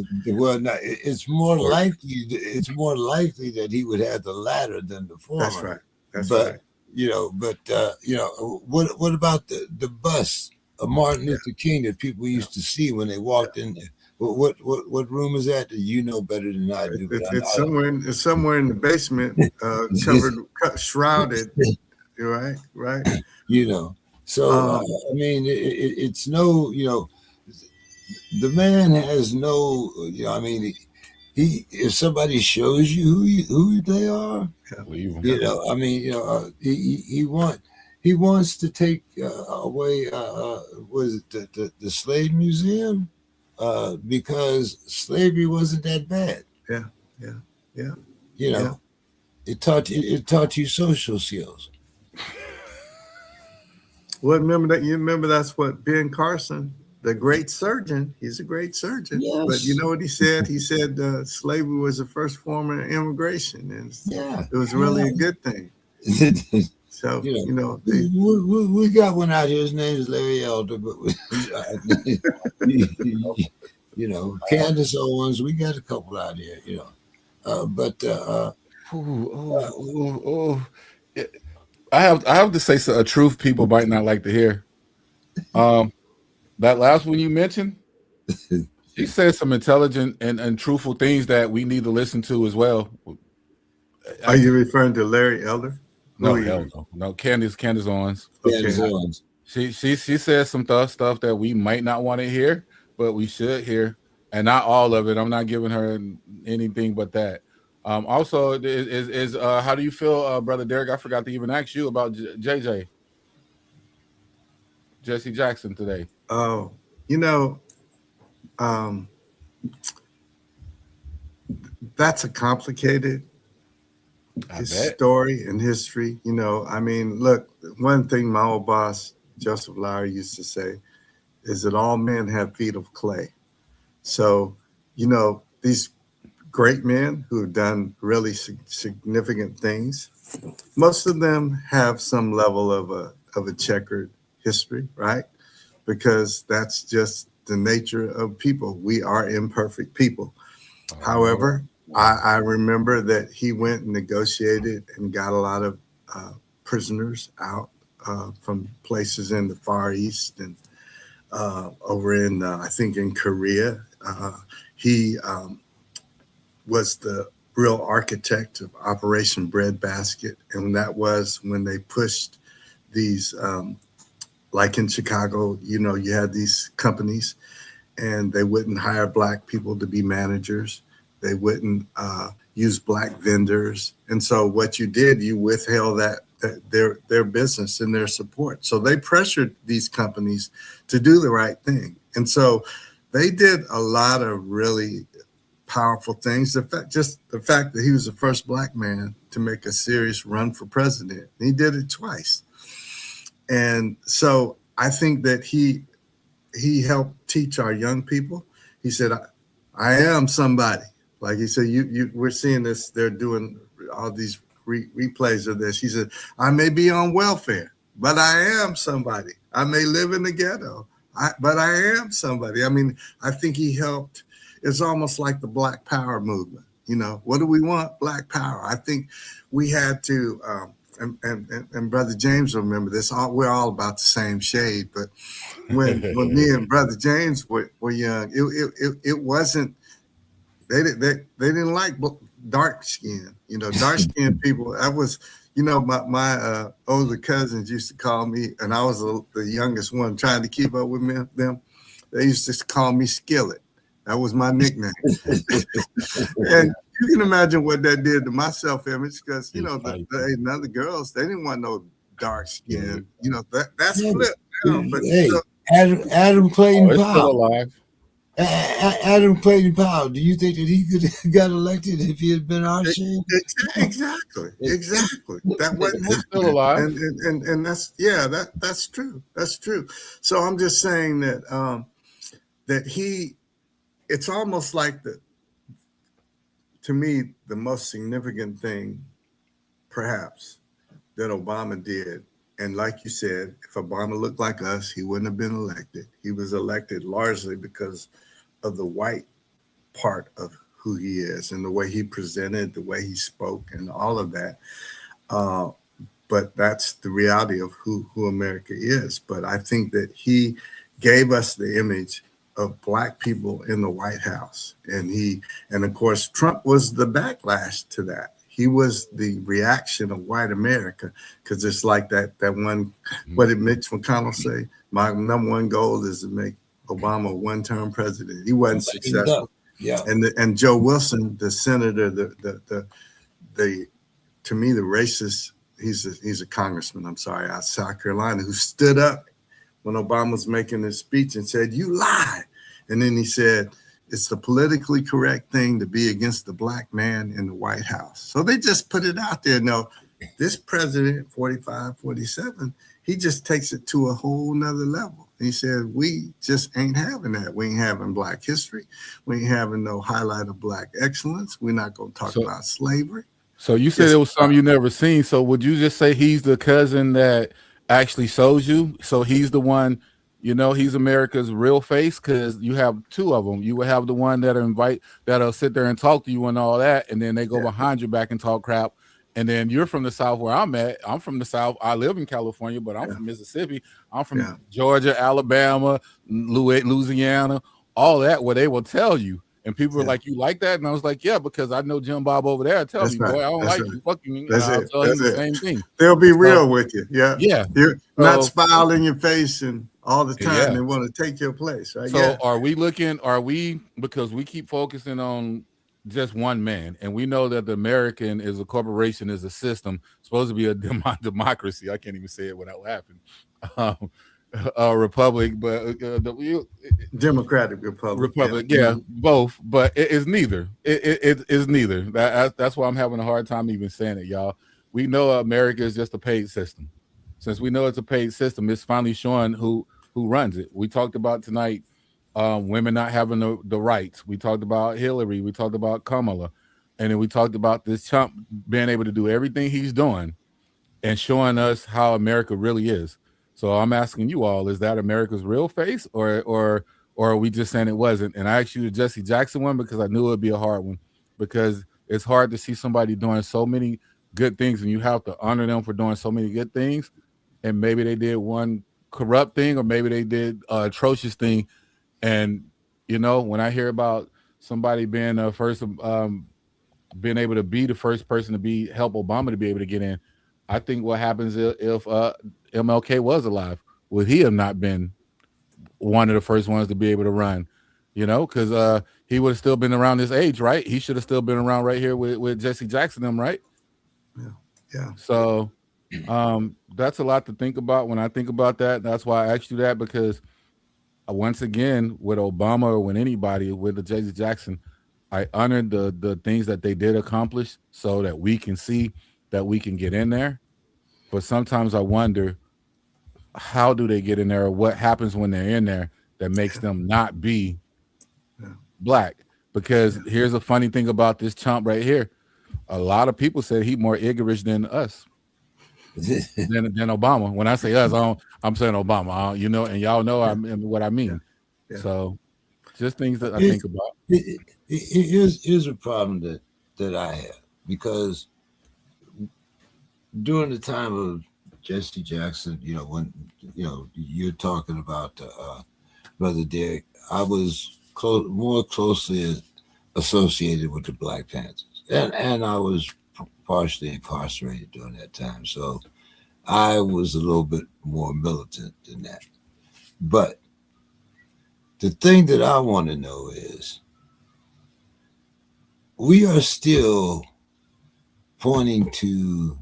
it's more Or likely that he would have the latter than the That's former. right. That's But right. what about the bust of Martin Yeah. Luther King that people Yeah. used to see when they Yeah. walked in there? What room is that? You know better than I do, but It's somewhere in the basement, it's, shrouded. Right. Right. you know. So I mean, it's no, the man has no, I mean, he if somebody shows you who they are, yeah, Leave them. yeah. I mean, he wants to take away was it the slave museum because slavery wasn't that bad. Yeah, yeah, yeah, You yeah. know, it taught you social skills. Well, remember that you remember that's what Ben Carson, the great surgeon, he's a great surgeon. But you Yes, know what he said? He said slavery was the first form of immigration, and yeah, it was yeah. really a good thing. So You know, you know they. we got one out here. His name is Larry Elder, but Candace Owens. We got a couple out here. But Ooh, oh, oh, oh. Yeah, I have to say a truth people might not like to hear. Um, that last one you mentioned, she said some intelligent and truthful things that we need to listen to as well. Are I you referring to Larry Elder? Who No, are hell you? no, no. Candace Owens. Okay. Candace Owens, She says some stuff that we might not want to hear, but we should hear, and not all of it. I'm not giving her anything but that. Also, is how do you feel, brother Derek? I forgot to even ask you about JJ Jesse Jackson today. Oh, you know, um, that's a complicated I his bet. story and history. I mean, look, one thing my old boss Joseph Lowry used to say is that all men have feet of clay. So, these great men who have done really significant things, most of them have some level of a checkered history, right? Because that's just the nature of people. We are imperfect people. Oh, However, I remember that he went and negotiated and got a lot of prisoners out from places in the Far East and over in, I think, in Korea. He was the real architect of Operation Breadbasket. And that was when they pushed these, like in Chicago, you had these companies and they wouldn't hire black people to be managers. They wouldn't use black vendors, and so what you did, you withheld that their business and their support. So they pressured these companies to do the right thing, and so they did a lot of really powerful things. Just the fact that he was the first black man to make a serious run for president, he did it twice, and so I think that he helped teach our young people. He said, I am somebody. Like he said, we're seeing this. They're doing all these replays of this. He said, I may be on welfare, but I am somebody. I may live in the ghetto, but I am somebody. I mean, I think he helped. It's almost like the Black Power movement. What do we want? Black Power. I think we had to, and Brother James will remember this. We're all about the same shade, but when me and Brother James were young, it wasn't they didn't like dark skin. Dark skinned people. That was my older cousins used to call me, and I was the youngest one trying to keep up with them. They used to call me Skillet. That was my nickname. And you can imagine what that did to my self image because the girls they didn't want no dark skin. That's yeah, flipped now, but hey, Adam oh, Clayton it's still Powell. alive. Adam Clayton Powell. Do you think that he could have got elected if he had been our shade? Exactly. That wasn't It's still happening, alive. and that's true. That's true. So I'm just saying that it's almost like to me the most significant thing, perhaps, that Obama did. And like you said, if Obama looked like us, he wouldn't have been elected. He was elected largely because of the white part of who he is and the way he presented, the way he spoke, and all of that. Uh, but that's the reality of who America is. But I think that he gave us the image of black people in the White House, and of course Trump was the backlash to that. He was the reaction of white America, because it's like that one. What did Mitch McConnell say? My number one goal is to make Obama a one-term president. He wasn't successful. Yeah. And Joe Wilson, the senator, the to me the racist. He's a congressman. I'm sorry, out of South Carolina, who stood up when Obama was making his speech and said, "You lie," and then he said, "It's the politically correct thing to be against the black man in the White House." So they just put it out there. No, this president, 45, 47, he just takes it to a whole nother level. He said, we just ain't having that. We ain't having black history. We ain't having no highlight of black excellence. We're not going to talk about slavery. So you said it was something you never seen. So would you just say he's the cousin that actually shows you? So he's the one, he's America's real face, because you have two of them. You would have the one that'll sit there and talk to you and all that, and then they go behind your back and talk crap. And then you're from the South where I'm at. I'm from the South. I live in California, but I'm from Mississippi. I'm from Georgia, Alabama, Louisiana, all that, where they will tell you. And people were like, "You like that?" And I was like, "Yeah, because I know Jim Bob over there. Tell me, boy, I don't like you. Fuck you." And I'll tell him the same thing. They'll be real with you. Yeah. Yeah. You're not smile in your face and all the time. They want to take your place, right? So are we, because we keep focusing on just one man, and we know that the American is a corporation, is a system, supposed to be a democracy. I can't even say it without laughing. A republic, but Democratic Republic. Both, but it is neither. It is neither. That's why I'm having a hard time even saying it, y'all. We know America is just a paid system. Since we know it's a paid system, it's finally showing who runs it. We talked about tonight women not having the rights. We talked about Hillary. We talked about Kamala, and then we talked about this Trump being able to do everything he's doing and showing us how America really is. So I'm asking you all, is that America's real face, or are we just saying it wasn't? And I asked you the Jesse Jackson one because I knew it would be a hard one, because it's hard to see somebody doing so many good things, and you have to honor them for doing so many good things. And maybe they did one corrupt thing, or maybe they did an atrocious thing. And, when I hear about somebody being being able to be the first person to help Obama to be able to get in, I think what happens if MLK was alive, would he have not been one of the first ones to be able to run? Because he would have still been around this age, right? He should have still been around right here with Jesse Jackson, them, right? Yeah. So that's a lot to think about when I think about that. That's why I asked you that, because once again, with Obama or with anybody, with the Jesse Jackson, I honored the things that they did accomplish so that we can see that we can get in there. But sometimes I wonder, how do they get in there, or what happens when they're in there that makes them not be black? Because here's a funny thing about this chump right here. A lot of people say he's more ignorant than us, than Obama. When I say us, I'm saying Obama, and y'all know what I mean. Yeah. So just things that I think about. Here's a problem that I have, because during the time of Jesse Jackson, when you're talking about Brother Derek, I was more closely associated with the Black Panthers, and I was partially incarcerated during that time, so I was a little bit more militant than that. But the thing that I want to know is, we are still pointing to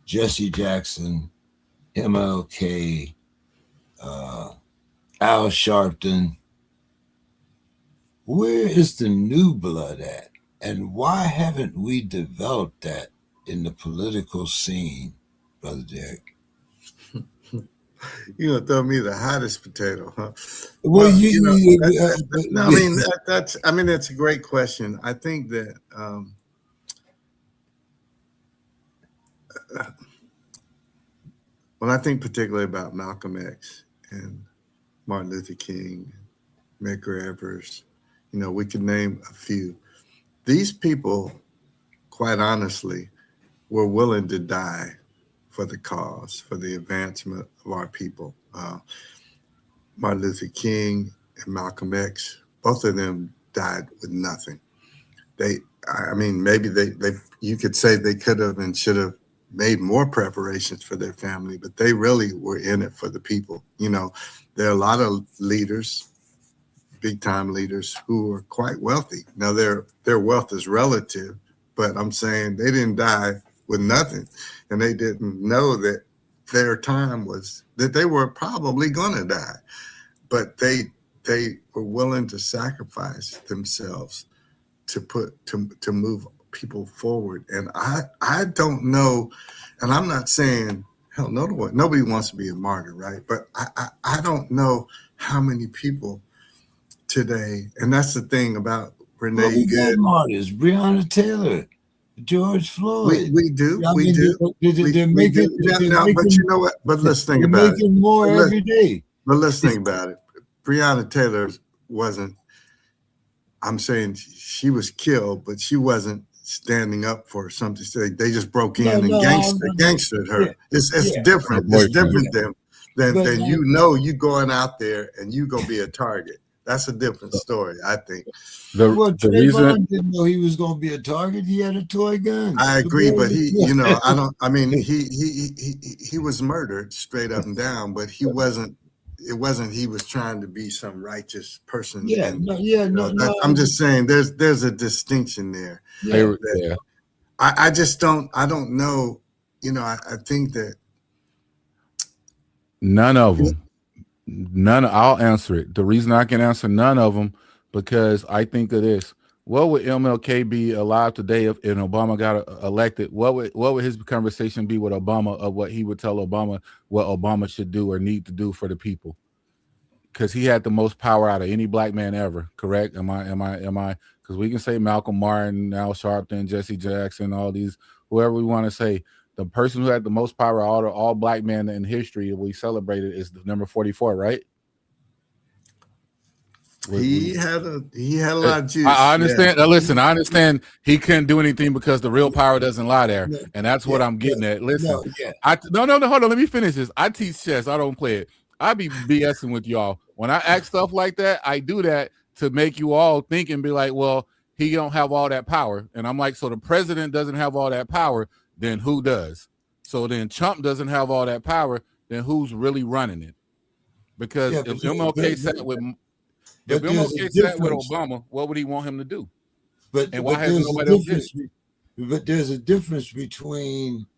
Jesse Jackson, MLK, Al Sharpton. Where is the new blood at? And why haven't we developed that in the political scene, Brother Derek? You're gonna throw me the hottest potato, huh? Well, that's a great question. I think that when I think particularly about Malcolm X and Martin Luther King, Medgar Evers, we could name a few. These people, quite honestly, were willing to die for the cause, for the advancement of our people. Martin Luther King and Malcolm X, both of them died with nothing. they, I mean, maybe you could say they could have and should have made more preparations for their family, but they really were in it for the people. There are a lot of leaders, big time leaders, who are quite wealthy. Now their wealth is relative, but I'm saying they didn't die with nothing, and they didn't know that their time was that they were probably going to die, but they were willing to sacrifice themselves to move people forward. And I don't know, and I'm not saying hell no, nobody wants to be a martyr, right? But I don't know how many people today, and that's the thing about Renee. Well, we got martyrs, Breonna Taylor, George Floyd. We do. I mean, they're making. But you know what? But let's think they're about it. Making more every day. But let's think about it. Breonna Taylor wasn't. I'm saying she was killed, but she wasn't standing up for something. They just broke in and gangstered her. Yeah. It's different. It's different than you going out there and you gonna be a target. That's a different story, I think. The reason didn't know he was going to be a target. He had a toy gun. I agree, but he was murdered straight up and down, but he wasn't. It wasn't he was trying to be some righteous person. Yeah, I'm just saying there's a distinction there. Yeah. I just don't. I don't know. I think that none of them. I'll answer it. The reason I can answer none of them, because I think of this. What would MLK be alive today if Obama got elected? What would his conversation be with Obama of what he would tell Obama what Obama should do or need to do for the people? Because he had the most power out of any black man ever. Correct? Am I? Because we can say Malcolm Martin, Al Sharpton, Jesse Jackson, all these, whoever we want to say. The person who had the most power out of all black men in history that we celebrated is the number 44, right? He had a lot of juice. I understand. Yeah. Listen, I understand he couldn't do anything because the real power doesn't lie there, and that's what I'm getting at. Listen, no, hold on. Let me finish this. I teach chess. I don't play it. I be BSing with y'all when I ask stuff like that. I do that to make you all think and be like, well, he don't have all that power, and I'm like, so the president doesn't have all that power. Then who does? So then Trump doesn't have all that power. Then who's really running it? Because if MLK sat with Obama, what would he want him to do? And why hasn't nobody else did it? But there's a difference between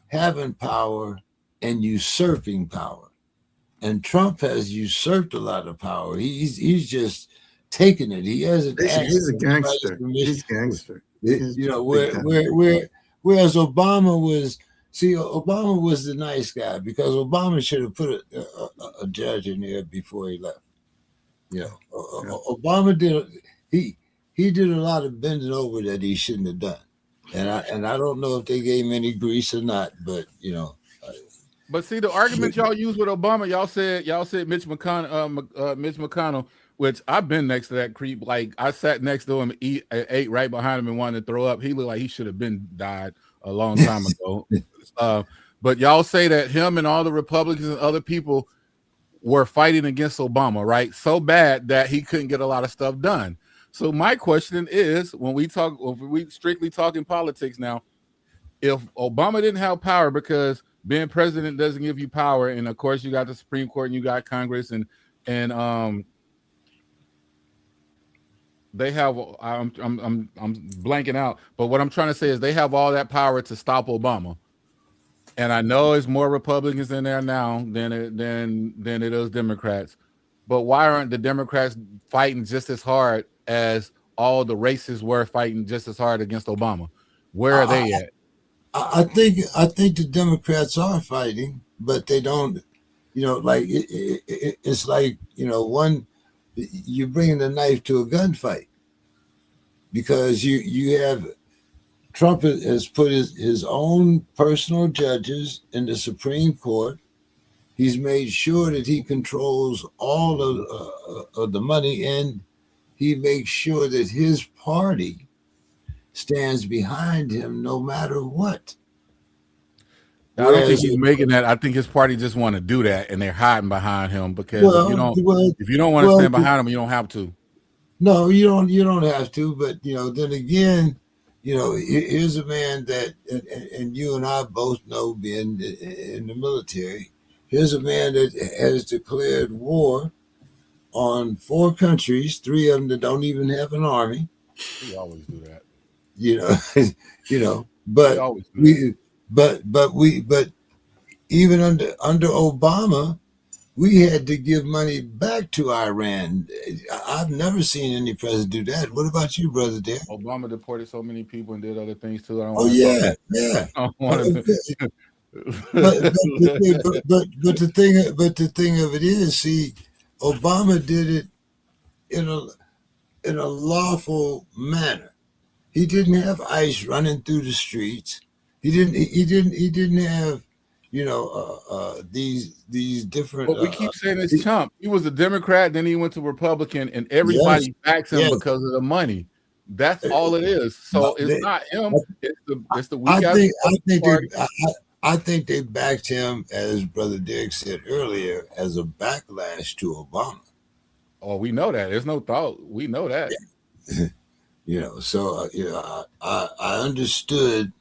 having power and usurping power. And Trump has usurped a lot of power. He's just taken it. He hasn't. He's a gangster. He's a gangster. Whereas Obama was the nice guy, because Obama should have put a judge in there before he left. Obama he did a lot of bending over that he shouldn't have done, and I don't know if they gave him any grease or not, but But see, the argument y'all use with Obama, y'all said Mitch McConnell, which I've been next to that creep. Like I sat next to him, ate right behind him, and wanted to throw up. He looked like he should have been died a long time ago. But y'all say that him and all the Republicans and other people were fighting against Obama, right? So bad that he couldn't get a lot of stuff done. So my question is, when we strictly talking politics now, if Obama didn't have power, because being president doesn't give you power, and of course you got the Supreme Court and you got Congress and they have, I'm blanking out, but what I'm trying to say is they have all that power to stop Obama. And I know it's more Republicans in there now than it is Democrats. But why aren't the Democrats fighting just as hard as all the racists were fighting just as hard against Obama? Where are they at? I think the Democrats are fighting, but they don't. Like it's like you're bringing a knife to a gunfight, because you have Trump has put his own personal judges in the Supreme Court. He's made sure that he controls all of the money, and he makes sure that his party stands behind him no matter what. I don't think he's making that. I think his party just want to do that, and they're hiding behind him, because if you don't want to stand behind him, you don't have to. No, you don't have to, but then again, here's a man that, and you and I both know, being in the military. Here's a man that has declared war on four countries, three of them that don't even have an army. We always do that. You know, We but always do that. we, but even under Obama, we had to give money back to Iran. I've never seen any president do that. What about you, brother Derek? Obama deported so many people and did other things too. I don't Oh want to talk. yeah, yeah. I don't But want the thing, to. but the thing of it is, see, Obama did it in a lawful manner. He didn't have ICE running through the streets. He didn't have these different. But we keep saying it's Trump. He was a Democrat, then he went to Republican, and Yes, everybody backs him yes. because of the money. That's all it is. So it's They, not him. It's the I weak ass think I think they party. I think they backed him, as Brother Derek said earlier, as a backlash to Obama. Oh, we know that. There's no thought. We know that. So I understood.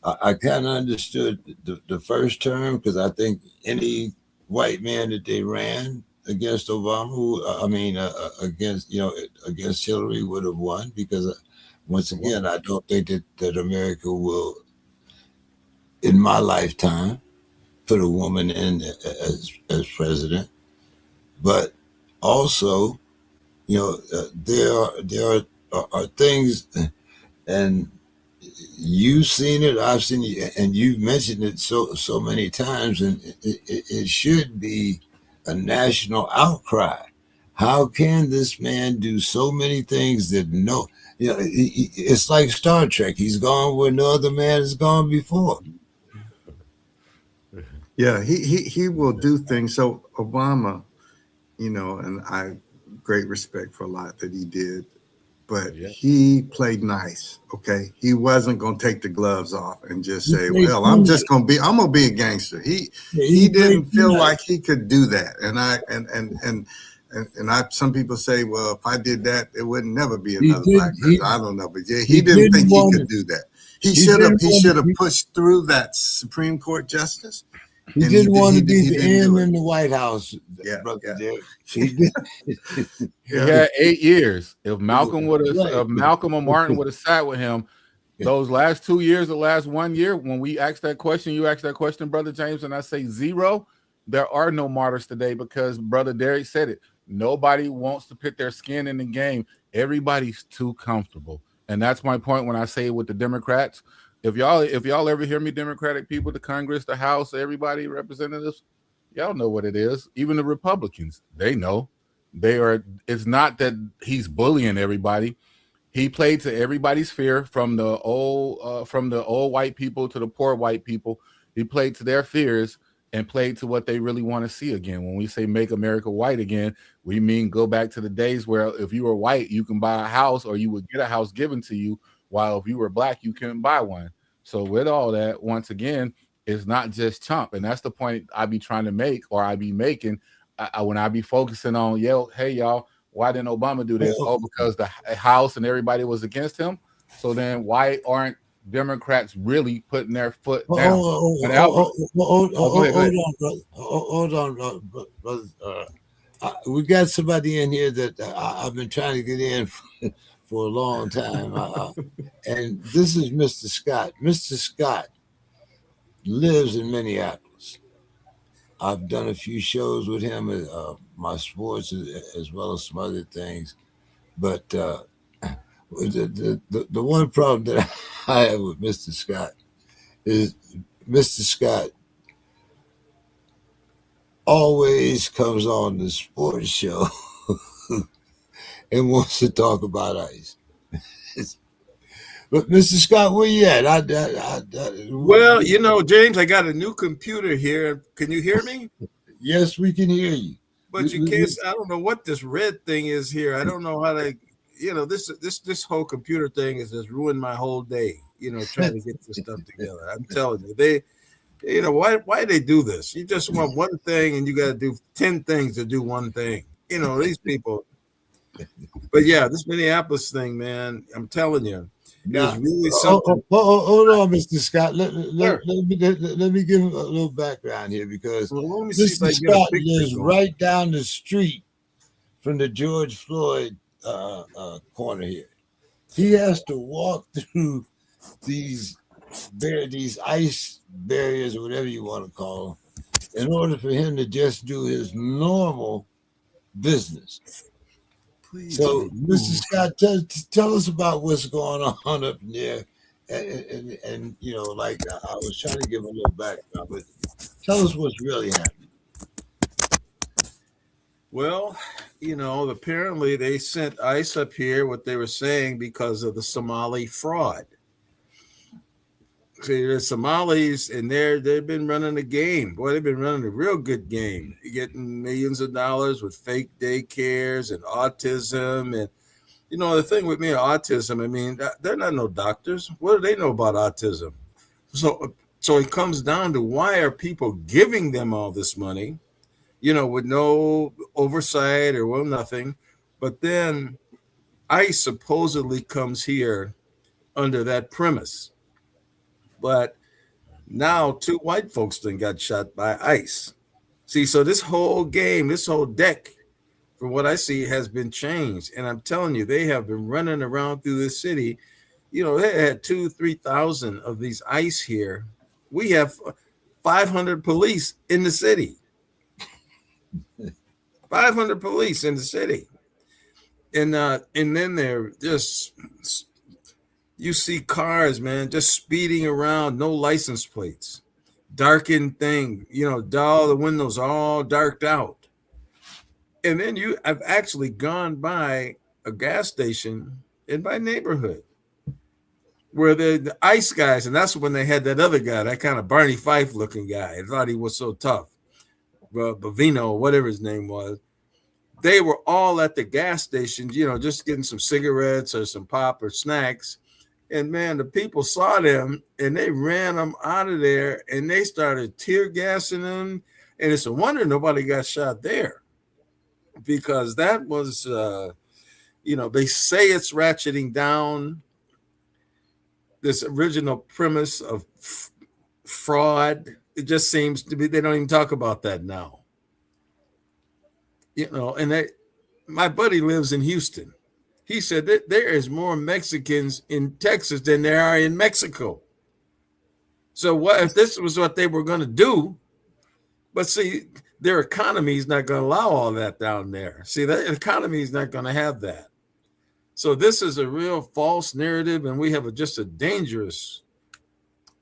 I kind of understood the first term, because I think any white man that they ran against Obama, against against Hillary, would have won, because once again, I don't think that America will, in my lifetime, put a woman in as president. But also, there are things, and you've seen it, I've seen it, and you've mentioned it so many times, and it should be a national outcry. How can this man do so many things that it's like Star Trek. He's gone where no other man has gone before. Yeah, he will do things. So Obama, and I great respect for a lot that he did, but Yeah. he played nice. Okay, he wasn't going to take the gloves off and just He say, played "Well, too nice. I'm going to be a gangster." He He played didn't too feel nice. like he could do that, and some people say, "Well, if I did that, there would never be He another did. black person." I don't know, but yeah, he He didn't didn't think he want could to. do that. He He should have didn't he want should to. have pushed through that Supreme Court justice, He and didn't want to be he the didn't do end it. in the White House, Yeah, brother yeah, Derek. He did. He yeah. had 8 years. If Malcolm would have, Right. if Malcolm or Martin would have sat with him, those last 2 years, the last 1 year, when we asked that question, you asked that question, Brother James, and I say zero. There are no martyrs today because Brother Derek said it. Nobody wants to put their skin in the game. Everybody's too comfortable, and that's my point when I say it with the Democrats. If y'all ever hear me, Democratic people, the Congress, the House, everybody, representatives, y'all know what it is. Even the Republicans, they know. They are. It's not that he's bullying everybody. He played to everybody's fear, from the old white people to the poor white people. He played to their fears and played to what they really want to see again. When we say make America white again, we mean go back to the days where if you were white, you can buy a house or you would get a house given to you, while if you were black, you couldn't buy one. So with all that, once again, it's not just chump, and that's the point I be trying to make, or I be making, when I be focusing on, hey y'all, why didn't Obama do this? Oh, because the House and everybody was against him. So then why aren't Democrats really putting their foot down? And Albert, oh, go ahead, go ahead. Hold on, brother. Hold on, brother. We got somebody in here that I've been trying to get in for a long time, and this is Mr. Scott. Mr. Scott lives in Minneapolis. I've done a few shows with him, my sports, as well as some other things. But the one problem that I have with Mr. Scott is Mr. Scott always comes on the sports show and wants to talk about ice. But Mr. Scott, where you at? Well, James, I got a new computer here. Can you hear me? Yes, we can hear you. But you can't. I don't know what this red thing is here. I don't know how to. This whole computer thing has just ruined my whole day. Trying to get this stuff together. I'm telling you, why they do this? You just want one thing, and you got to do 10 things to do one thing. These people. But yeah, this Minneapolis thing, man, I'm telling you, is Now, really something. hold on, Mr. Scott. Sure. Let me give him a little background here because Well, let me see if Mr. I can get a Scott picture lives going. right down the street from the George Floyd corner here. He has to walk through these these ice barriers or whatever you want to call them in order for him to just do his normal business. Please So, make Mr. Scott, tell us about what's going on up there. And you know, like I was trying to give a little background, but tell us what's really happening. Well, apparently they sent ICE up here, what they were saying, because of the Somali fraud. See, the Somalis, and they've been running a game. Boy, they've been running a real good game, getting millions of dollars with fake daycares and autism. And the thing with me and autism, I mean, they're not no doctors. What do they know about autism? So it comes down to, why are people giving them all this money? With no oversight or nothing. But then ICE supposedly comes here under that premise. But now 2 white folks then got shot by ICE. See, so this whole game, this whole deck, from what I see, has been changed. And I'm telling you, they have been running around through this city. They had 3,000 of these ICE here. We have 500 police in the city. 500 police in the city. And then they're just, you see cars, man, just speeding around, no license plates, darkened thing, all the windows all darked out. And then I've actually gone by a gas station in my neighborhood where the ICE guys, and that's when they had that other guy, that kind of Barney Fife looking guy. I thought he was so tough, Bavino, whatever his name was. They were all at the gas stations, just getting some cigarettes or some pop or snacks. And man, the people saw them and they ran them out of there and they started tear gassing them. And it's a wonder nobody got shot there, because that was, they say it's ratcheting down this original premise of fraud. It just seems to be, they don't even talk about that now. And my buddy lives in Houston. He said that there is more Mexicans in Texas than there are in Mexico. So what if this was what they were going to do? But see, their economy is not going to allow all that down there. See, that economy is not going to have that. So this is a real false narrative, and we have just a dangerous,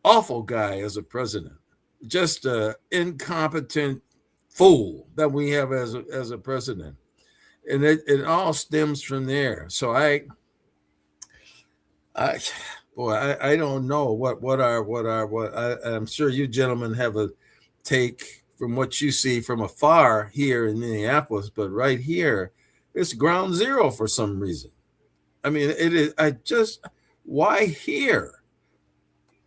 awful guy as a president, just an incompetent fool that we have as a president. And it all stems from there. So I don't know I'm sure you gentlemen have a take from what you see from afar here in Minneapolis, but right here, it's ground zero for some reason. I mean, it is. Why here?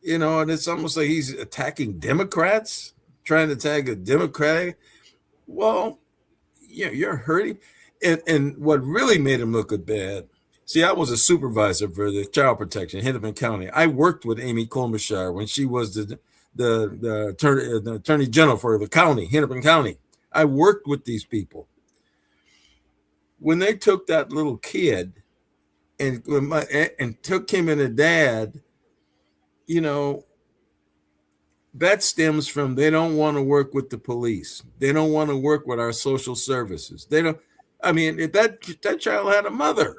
And it's almost like he's attacking Democrats, trying to tag a Democratic. Well, you're hurting. And what really made him look bad, see, I was a supervisor for the child protection, Hennepin County. I worked with Amy Klobuchar when she was the attorney general for the county, Hennepin County. I worked with these people. When they took that little kid and took him and a dad, that stems from, they don't want to work with the police. They don't want to work with our social services. They don't. I mean, if that child had a mother.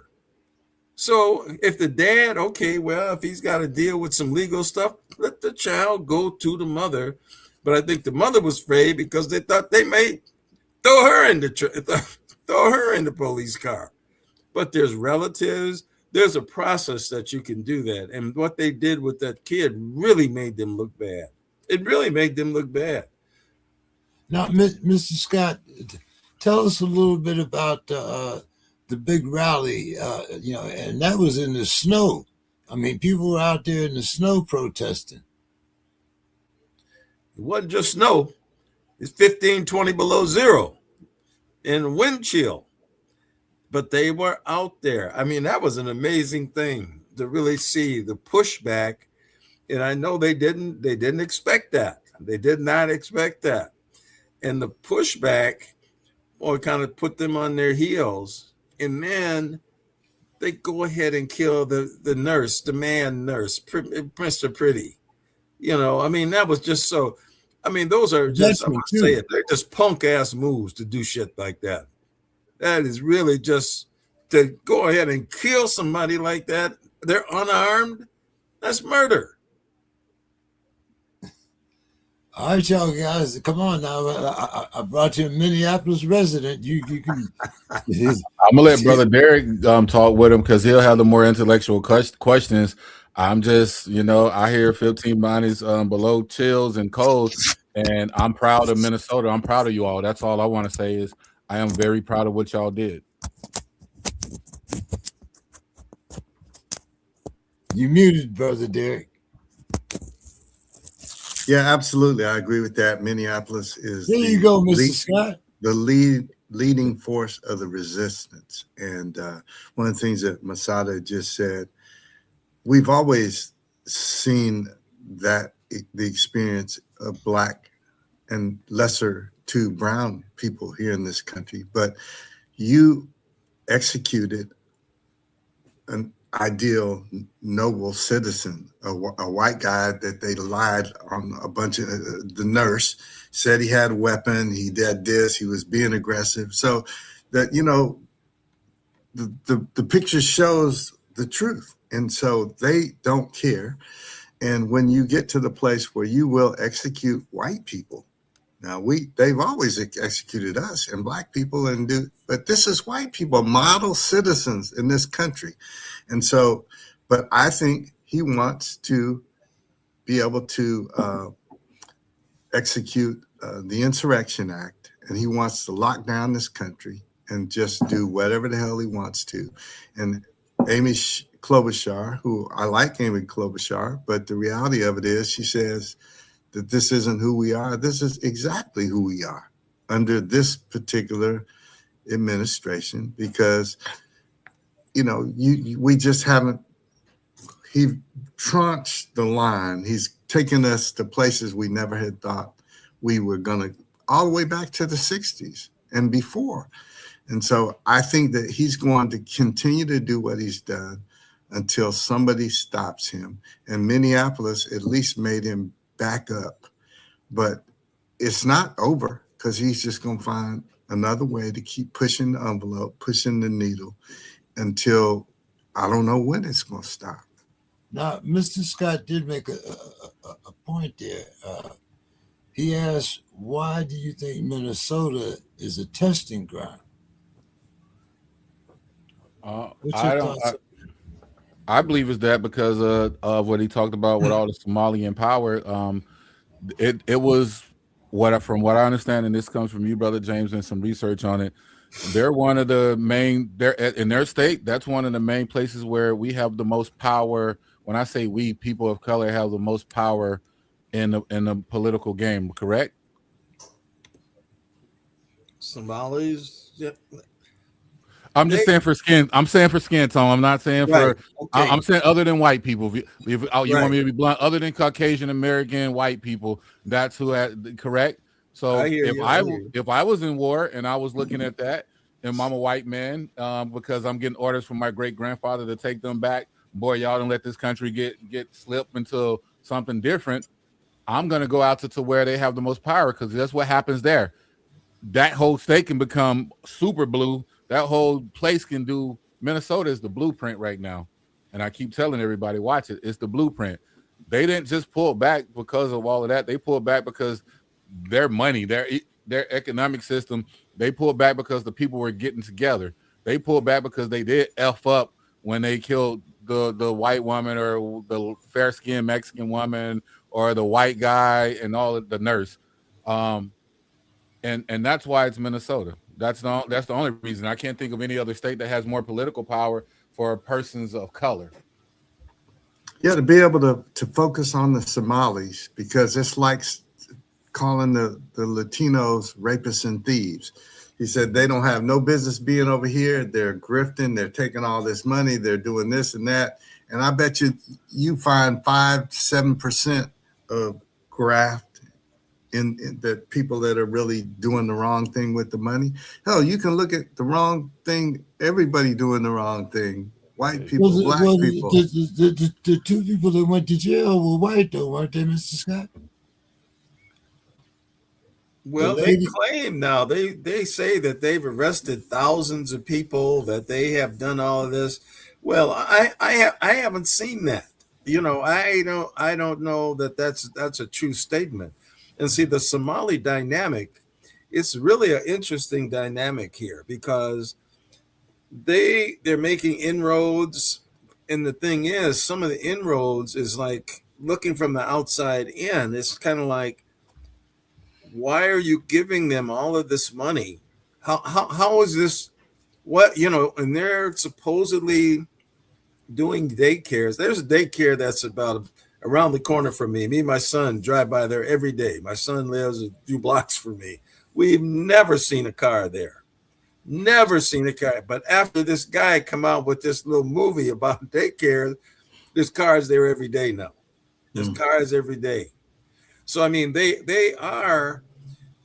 So if the dad, okay, well, if he's got to deal with some legal stuff, let the child go to the mother. But I think the mother was afraid because they thought they may throw her in the police car. But there's relatives. There's a process that you can do that. And what they did with that kid really made them look bad. It really made them look bad. Now, Mr. Scott, tell us a little bit about the big rally, and that was in the snow. I mean, people were out there in the snow protesting. It wasn't just snow. It's 15, 20 below zero and wind chill. but they were out there. I mean, that was an amazing thing to really see the pushback. And I know they didn't expect that. They did not expect that. And the pushback or kind of put them on their heels. And then they go ahead and kill the nurse, the man nurse, Mr. Pretty. I mean, that was just so. I mean, those are just, I'm Veteran gonna say too. it, they're just punk ass moves to do shit like that. That is really just to go ahead and kill somebody like that. They're unarmed. That's murder. All right, y'all guys, come on now. I brought you a Minneapolis resident. You can. I'm gonna let Brother Derek talk with him because he'll have the more intellectual questions. I'm just, I hear 15 bodies below chills and cold, and I'm proud of Minnesota. I'm proud of you all. That's all I want to say is I am very proud of what y'all did. You muted, Brother Derek. Yeah, absolutely. I agree with that. Minneapolis is There you go, Mr. Scott. the leading force of the resistance. And one of the things that Masada just said, we've always seen that the experience of Black and lesser to brown people here in this country, but you executed an ideal noble citizen, a white guy that they lied on a bunch of the nurse said he had a weapon, he did this, he was being aggressive. So that, the picture shows the truth. And so they don't care. And when you get to the place where you will execute white people, now they've always executed us and Black people but this is white people, model citizens in this country. And so, but I think he wants to be able to execute the Insurrection Act, and he wants to lock down this country and just do whatever the hell he wants to. And Amy Klobuchar, who I like Amy Klobuchar, but the reality of it is she says that this isn't who we are. This is exactly who we are under this particular administration because, we just haven't, he tranched the line. He's taken us to places we never had thought we were going to, all the way back to the 60s and before. And so I think that he's going to continue to do what he's done until somebody stops him. And Minneapolis at least made him back up. But it's not over because he's just going to find another way to keep pushing the envelope, pushing the needle until I don't know when it's going to stop. Now, Mr. Scott did make a point there. He asked, why do you think Minnesota is a testing ground? What's your thoughts? I believe it's that because of what he talked about with all the Somalian power. It was from what I understand, and this comes from you, Brother James, and some research on it. They're one of the main. They're in their state. That's one of the main places where we have the most power. When I say we, people of color have the most power in the political game. Correct? Somalis. Yeah. I'm just saying for skin. I'm saying for skin tone. I'm not saying for. Okay. I'm saying other than white people. If you want me to be blunt, other than Caucasian American white people, that's who correct. So if I was in war and I was looking at that, and I'm a white man, because I'm getting orders from my great grandfather to take them back. Boy, y'all don't let this country get slipped into something different. I'm gonna go out to where they have the most power because that's what happens there. That whole state can become super blue. That whole place can do. Minnesota is the blueprint right now. And I keep telling everybody, watch it. It's the blueprint. They didn't just pull back because of all of that. They pulled back because their money, their economic system, they pulled back because the people were getting together. They pulled back because they did F up when they killed the white woman or the fair-skinned Mexican woman or the white guy and all of the nurse. And that's why it's Minnesota. That's the only reason. I can't think of any other state that has more political power for persons of color. Yeah, to be able to focus on the Somalis, because it's like calling the Latinos rapists and thieves. He said they don't have no business being over here. They're grifting. They're taking all this money. They're doing this and that. And I bet you find 5-7% of graft in the people that are really doing the wrong thing with the money. Hell, you can look at the wrong thing. Everybody doing the wrong thing. White people, black people. The two people that went to jail were white, though, weren't they, Mr. Scott? Well, they claim now they say that they've arrested thousands of people, that they have done all of this. Well, I haven't seen that. I don't know that that's a true statement. And see, the Somali dynamic, it's really an interesting dynamic here because they're making inroads, and the thing is, some of the inroads is like looking from the outside in. It's kind of like, why are you giving them all of this money? How is this? What, and they're supposedly doing daycares. There's a daycare that's about around the corner from me. Me and my son drive by there every day. My son lives a few blocks from me. We've never seen a car there. Never seen a car. But after this guy come out with this little movie about daycare, there's cars there every day now. There's cars every day. So I mean, they are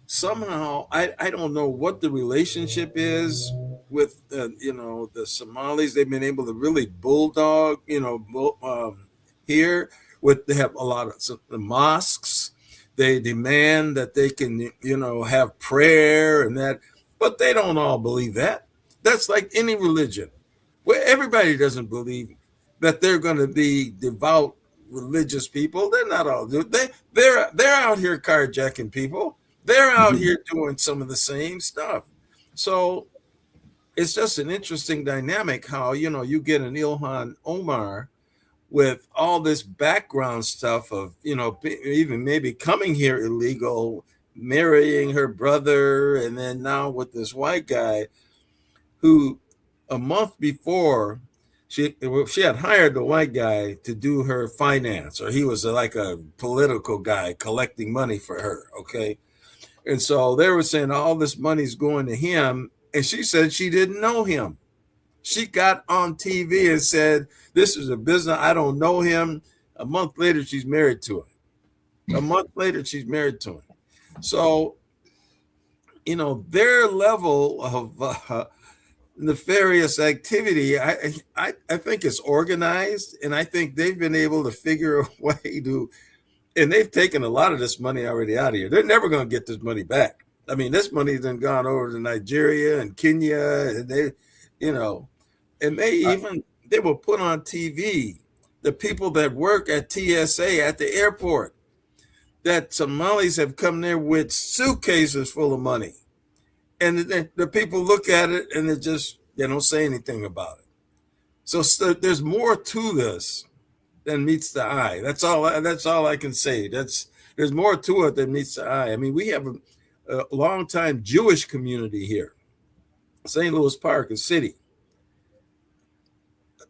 somehow, I don't know what the relationship is with the Somalis. They've been able to really bulldog here. They have a lot of the mosques. They demand that they can have prayer and that, but they don't all believe that. That's like any religion, where everybody doesn't believe that they're going to be devout religious people. They're not all. They're out here carjacking people. They're out here doing some of the same stuff. So it's just an interesting dynamic how, you get an Ilhan Omar with all this background stuff of, even maybe coming here illegal, marrying her brother, and then now with this white guy who a month before she had hired the white guy to do her finance, or he was like a political guy collecting money for her. Okay. And so they were saying all this money's going to him. And she said she didn't know him. She got on TV and said, this is a business. I don't know him. A month later, she's married to him. A month later, she's married to him. So, their level of nefarious activity, I think it's organized. And I think they've been able to figure a way to, and they've taken a lot of this money already out of here. They're never going to get this money back. I mean, this money's then gone over to Nigeria and Kenya, and they will put on TV the people that work at TSA at the airport, that Somalis have come there with suitcases full of money. And the people look at it and they don't say anything about it. So there's more to this than meets the eye. That's all I can say. There's more to it than meets the eye. I mean, we have a long time Jewish community here, St. Louis Park, a city.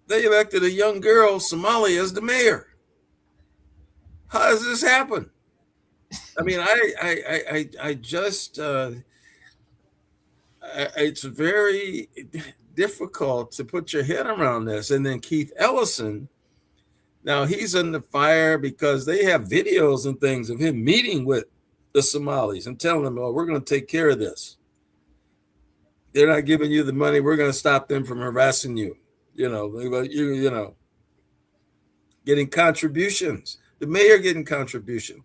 They elected a young girl, Somali, as the mayor. How does this happen? I mean, I just it's very difficult to put your head around this. And then Keith Ellison. Now he's in the fire because they have videos and things of him meeting with the Somalis and telling them, "Oh, we're going to take care of this. They're not giving you the money. We're going to stop them from harassing you." Getting contributions. The mayor getting contributions.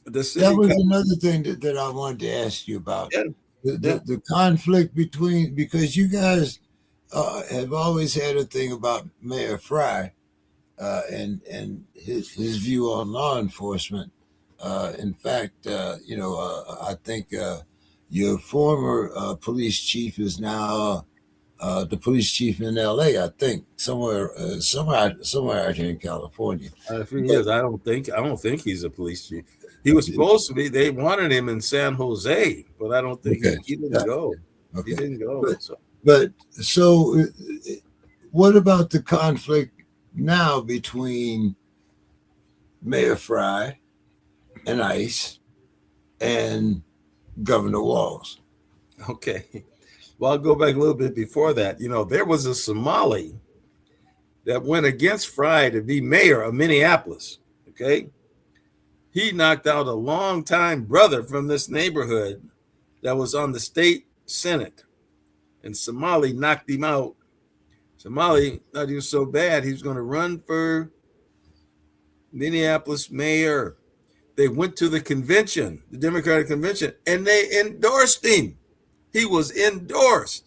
That was another thing that I wanted to ask you about. Yeah. The conflict between, because you guys have always had a thing about Mayor Fry and his view on law enforcement. In fact, I think your former police chief is now the police chief in L.A. I think somewhere out here in California. If he is, I don't think he's a police chief. He was supposed to be. They wanted him in San Jose, but I don't think he didn't go. Okay. He didn't go. So, what about the conflict now between Mayor Fry and ICE and Governor Walz? Okay. Well, I'll go back a little bit before that. There was a Somali that went against Fry to be mayor of Minneapolis. Okay. He knocked out a longtime brother from this neighborhood that was on the state senate, and Somali knocked him out. Somali thought he was so bad, he was going to run for Minneapolis mayor. They went to the convention, the Democratic convention, and they endorsed him. He was endorsed.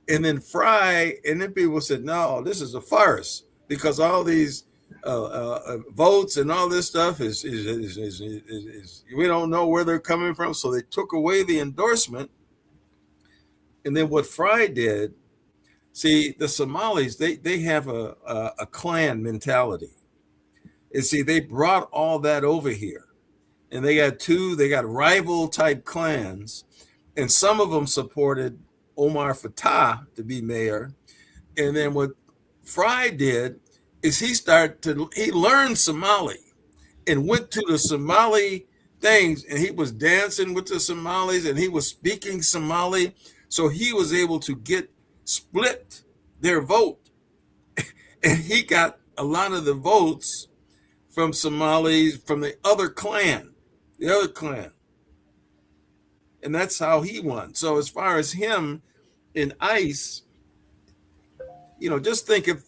And then Fry, and then people said, no, this is a farce because all these votes and all this stuff is we don't know where they're coming from. So they took away the endorsement. And then what Fry did, see, the Somalis, they have a clan mentality. And see, they brought all that over here. And they got rival type clans. And some of them supported Omar Fattah to be mayor. And then what Fry did is he learned Somali and went to the Somali things, and he was dancing with the Somalis and he was speaking Somali. So he was able to split their vote. And he got a lot of the votes from Somalis from the other clan. And that's how he won. So as far as him in ICE, just think if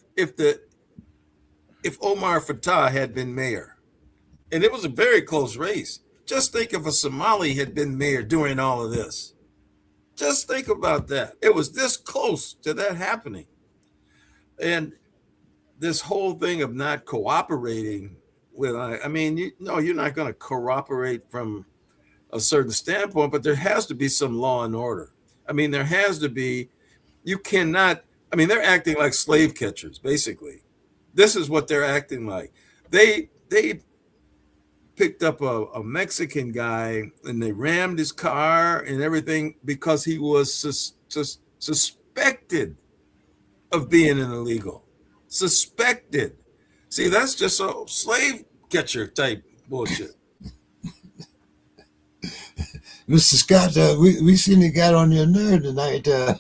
Omar Fattah had been mayor, and it was a very close race. Just think if a Somali had been mayor during all of this. Just think about that. It was this close to that happening. And this whole thing of not cooperating with, you're not going to cooperate from a certain standpoint, but there has to be some law and order. There has to be, you cannot, they're acting like slave catchers, basically. This is what they're acting like. They picked up a Mexican guy and they rammed his car and everything because he was suspected of being an illegal. Suspected. See, that's just a slave catcher type bullshit. Mr. Scott, we seen it got on your nerve tonight. Yeah,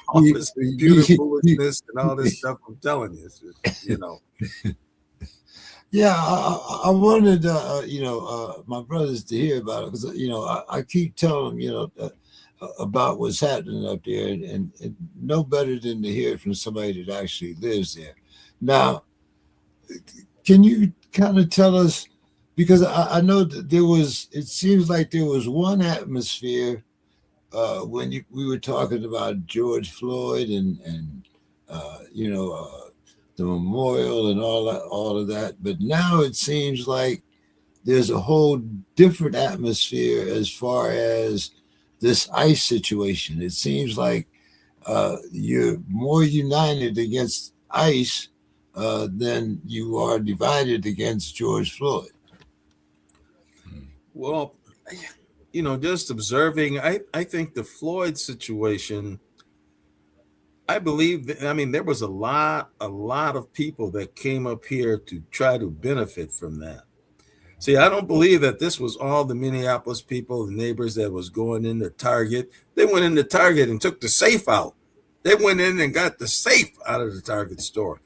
all this computer foolishness and all this stuff. I'm telling you, it's just, Yeah, I wanted my brothers to hear about it because I keep telling them about what's happening up there, and no better than to hear it from somebody that actually lives there. Now, can you kind of tell us, because I know that it seems like there was one atmosphere when we were talking about George Floyd and the memorial and all of that, but now it seems like there's a whole different atmosphere as far as this ICE situation. It seems like you're more united against ICE than you are divided against George Floyd. Well, just observing, I think the Floyd situation, I believe, there was a lot of people that came up here to try to benefit from that. See, I don't believe that this was all the Minneapolis people, the neighbors that was going into Target. They went into Target and took the safe out. They went in and got the safe out of the Target store.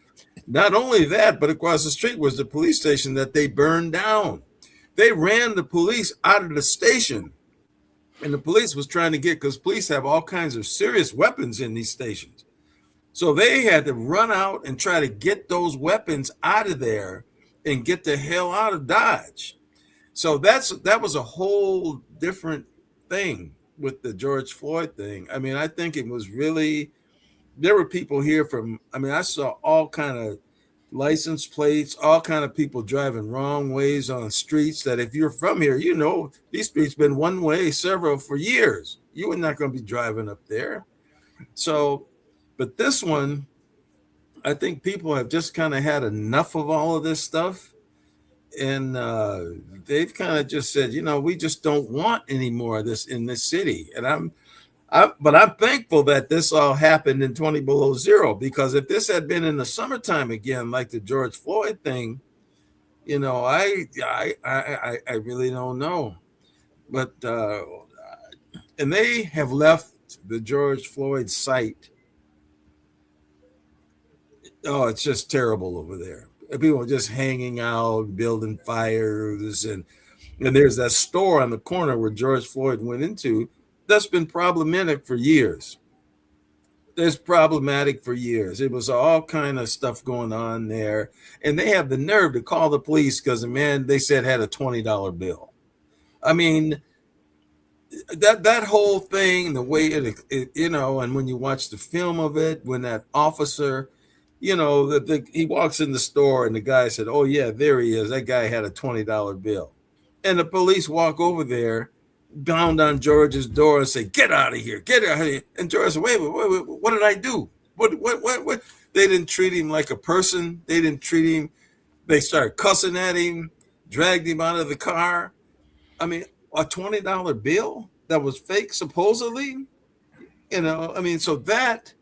Not only that, but across the street was the police station that they burned down. They ran the police out of the station. And the police was trying to because police have all kinds of serious weapons in these stations. So they had to run out and try to get those weapons out of there and get the hell out of Dodge. So that was a whole different thing with the George Floyd thing. I think it was really, there were people here from, I saw all kind of license plates, all kind of people driving wrong ways on streets that if you're from here, these streets been one way several for years. You were not going to be driving up there. So, but this one, I think people have just kind of had enough of all of this stuff. And they've kind of just said, we just don't want any more of this in this city. And but I'm thankful that this all happened in 20 below zero, because if this had been in the summertime again, like the George Floyd thing, I really don't know. But and they have left the George Floyd site. Oh, it's just terrible over there. People are just hanging out, building fires, and there's that store on the corner where George Floyd went into. That's been problematic for years. It's problematic for years. It was all kind of stuff going on there, and they have the nerve to call the police because the man they said had a $20 bill. I mean, that whole thing, the way and when you watch the film of it, when that officer, he walks in the store and the guy said, "Oh yeah, there he is. That guy had a $20 bill," and the police walk over there, pound on George's door and say, "Get out of here, get out of here!" And George said, "Wait, what did I do? What?" They didn't treat him like a person. They didn't treat him. They started cussing at him, dragged him out of the car. I mean, a $20 bill that was fake, supposedly. I mean, so that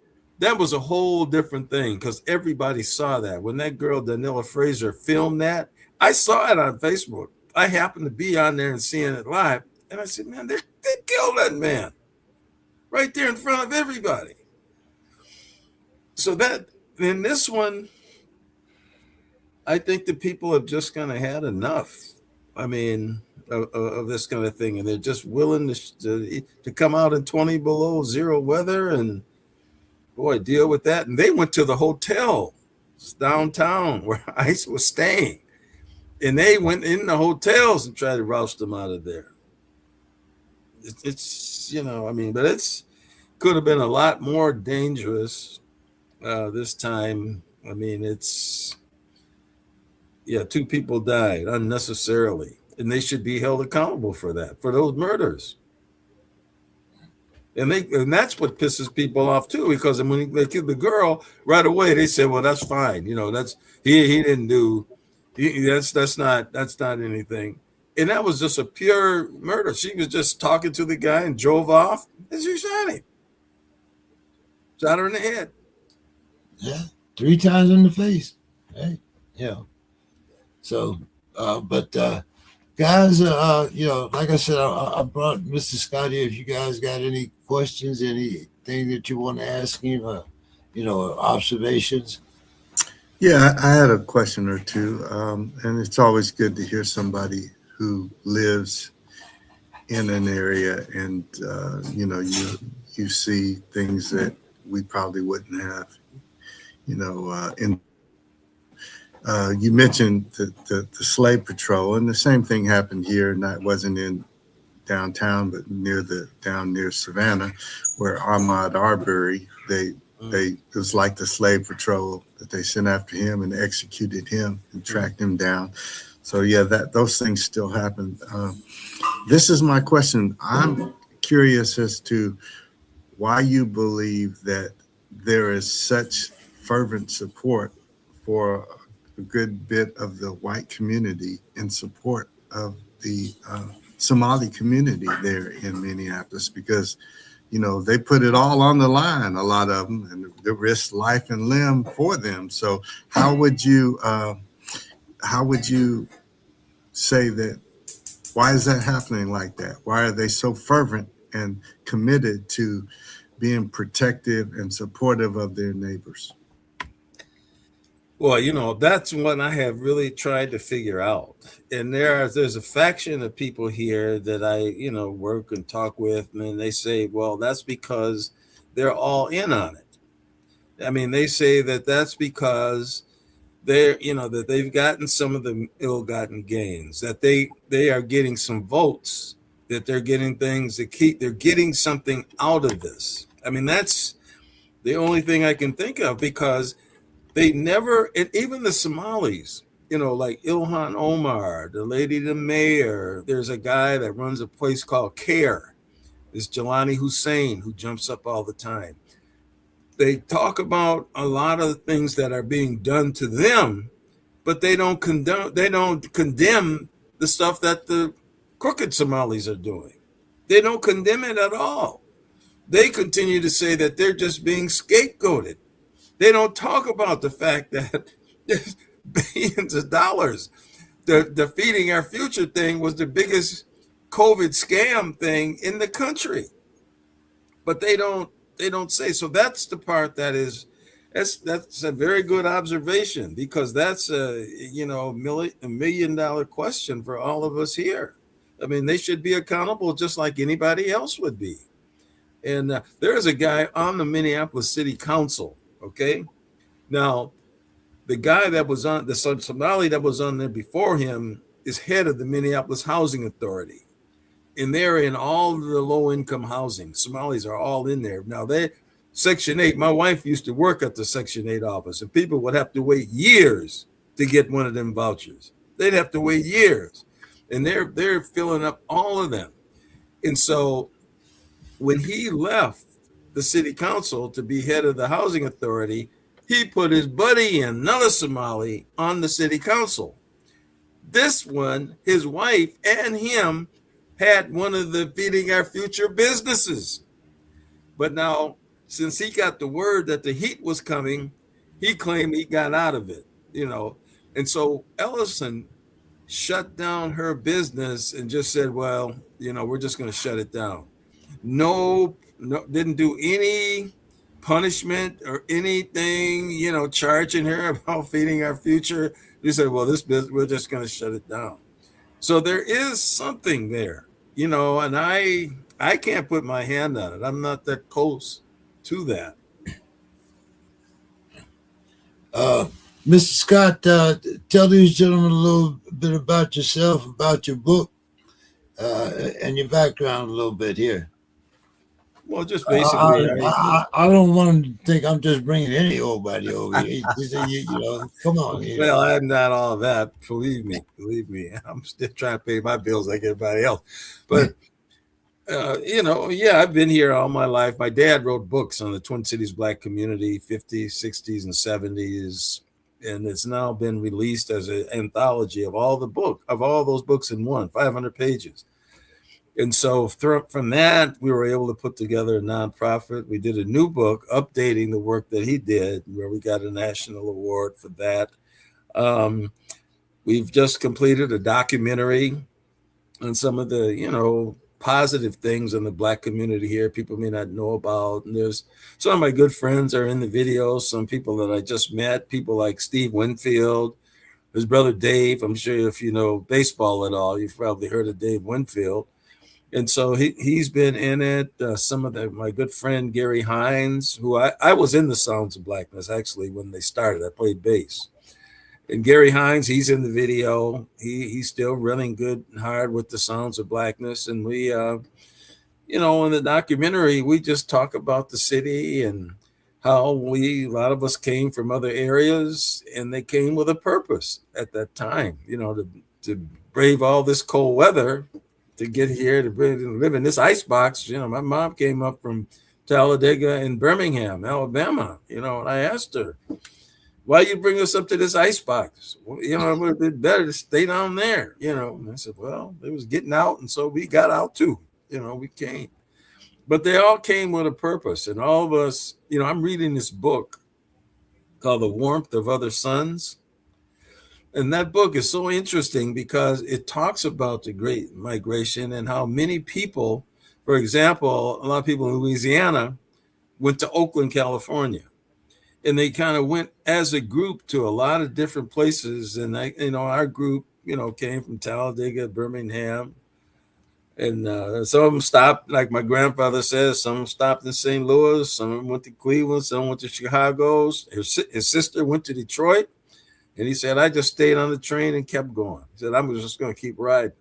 was a whole different thing because everybody saw that when that girl Daniela Fraser filmed that. I saw it on Facebook. I happened to be on there and seeing it live, and I said, "Man, they killed that man right there in front of everybody." So that in this one, I think the people have just kind of had enough. I mean, of this kind of thing, and they're just willing to come out in 20 below zero weather and boy deal with that. And they went to the hotel downtown where ICE was staying, and they went in the hotels and tried to roust them out of there. It's I mean, but it's could have been a lot more dangerous this time. I mean, it's two people died unnecessarily, and they should be held accountable for that, for those murders. And that's what pisses people off too, because when they killed the girl right away, they said, "Well, that's fine. That's he didn't do that's not anything." And that was just a pure murder. She was just talking to the guy and drove off, and she shot him, shot her in the head. Yeah, 3 times in the face. Hey, yeah. So, but guys, like I said, I brought Mr. Scotty. If you guys got any questions, anything that you want to ask him, observations. Yeah, I had a question or two, and it's always good to hear somebody who lives in an area, and you see things that we probably wouldn't have. You mentioned the slave patrol, and the same thing happened here. And that wasn't in downtown, but down near Savannah, where Ahmaud Arbery, it was like the slave patrol that they sent after him and executed him and tracked him down. So yeah, those things still happen. This is my question. I'm curious as to why you believe that there is such fervent support for a good bit of the white community in support of the Somali community there in Minneapolis, because they put it all on the line, a lot of them, and they risk life and limb for them. So how would you say that? Why is that happening like that? Why are they so fervent and committed to being protective and supportive of their neighbors? Well, that's what I have really tried to figure out. And there's a faction of people here that I, work and talk with, and they say, well, that's because they're all in on it. I mean, they say that that's because that they've gotten some of the ill-gotten gains, that they are getting some votes, that they're getting things they're getting something out of this. I mean, that's the only thing I can think of, because they never, and even the Somalis, like Ilhan Omar, the mayor, there's a guy that runs a place called CARE, this Jelani Hussein, who jumps up all the time. They talk about a lot of the things that are being done to them, but they don't condemn the stuff that the crooked Somalis are doing. They don't condemn it at all. They continue to say that they're just being scapegoated. They don't talk about the fact that there's billions of dollars the Feeding Our Future thing was the biggest COVID scam thing in the country, but they don't say. So that's the part that's a very good observation, because that's a $1 million question for all of us here. I mean, they should be accountable just like anybody else would be. And there is a guy on the Minneapolis City Council. Okay, now the guy that was on the Somali that was on there before him is head of the Minneapolis Housing Authority, and they're in all the low income housing. Somalis are all in there now. They Section 8. My wife used to work at the Section 8 office, and people would have to wait years to get one of them vouchers. They'd have to wait years, and they're filling up all of them. And so when he left the city council to be head of the housing authority, he put his buddy in, another Somali, on the city council. This one, his wife and him had one of the Feeding Our Future businesses. But now, since he got the word that the heat was coming, he claimed he got out of it. And so Ellison shut down her business and just said, well, we're just going to shut it down. No, didn't do any punishment or anything, charging her about Feeding Our Future. He said, well, this business, we're just going to shut it down. So there is something there, and I can't put my hand on it. I'm not that close to that. Mr. Scott, tell these gentlemen a little bit about yourself, about your book, and your background a little bit here. Well, just basically, I don't want them to think I'm just bringing anybody over here. Come on. Well, I'm not all that. Believe me. I'm still trying to pay my bills like everybody else. But I've been here all my life. My dad wrote books on the Twin Cities Black community, 50s, 60s, and 70s, and it's now been released as an anthology of all those books in one, 500 pages. And so from that, we were able to put together a nonprofit. We did a new book updating the work that he did, where we got a national award for that. We've just completed a documentary on some of the, positive things in the Black community here people may not know about. And there's some of my good friends are in the video, some people that I just met, people like Steve Winfield, his brother Dave. I'm sure if you know baseball at all, you've probably heard of Dave Winfield. And so he's been in it. Some of my good friend Gary Hines, who I was in the Sounds of Blackness actually when they started. I played bass. And Gary Hines, he's in the video. He's still running good and hard with the Sounds of Blackness. And we, in the documentary, we just talk about the city and how a lot of us came from other areas, and they came with a purpose at that time, to brave all this cold weather, to get here, to live in this ice box. My mom came up from Talladega and Birmingham, Alabama, and I asked her, why you bring us up to this ice box? Well, it would have been better to stay down there, And I said, well, it was getting out, and so we got out too. We came. But they all came with a purpose, and all of us, I'm reading this book called The Warmth of Other Suns. And that book is so interesting because it talks about the Great Migration and how many people, for example, a lot of people in Louisiana went to Oakland, California. And they kind of went as a group to a lot of different places. And our group, came from Talladega, Birmingham. And some of them stopped, like my grandfather says, some of them stopped in St. Louis, some of them went to Cleveland, some went to Chicago. His sister went to Detroit. And he said, I just stayed on the train and kept going. He said, I'm just going to keep riding.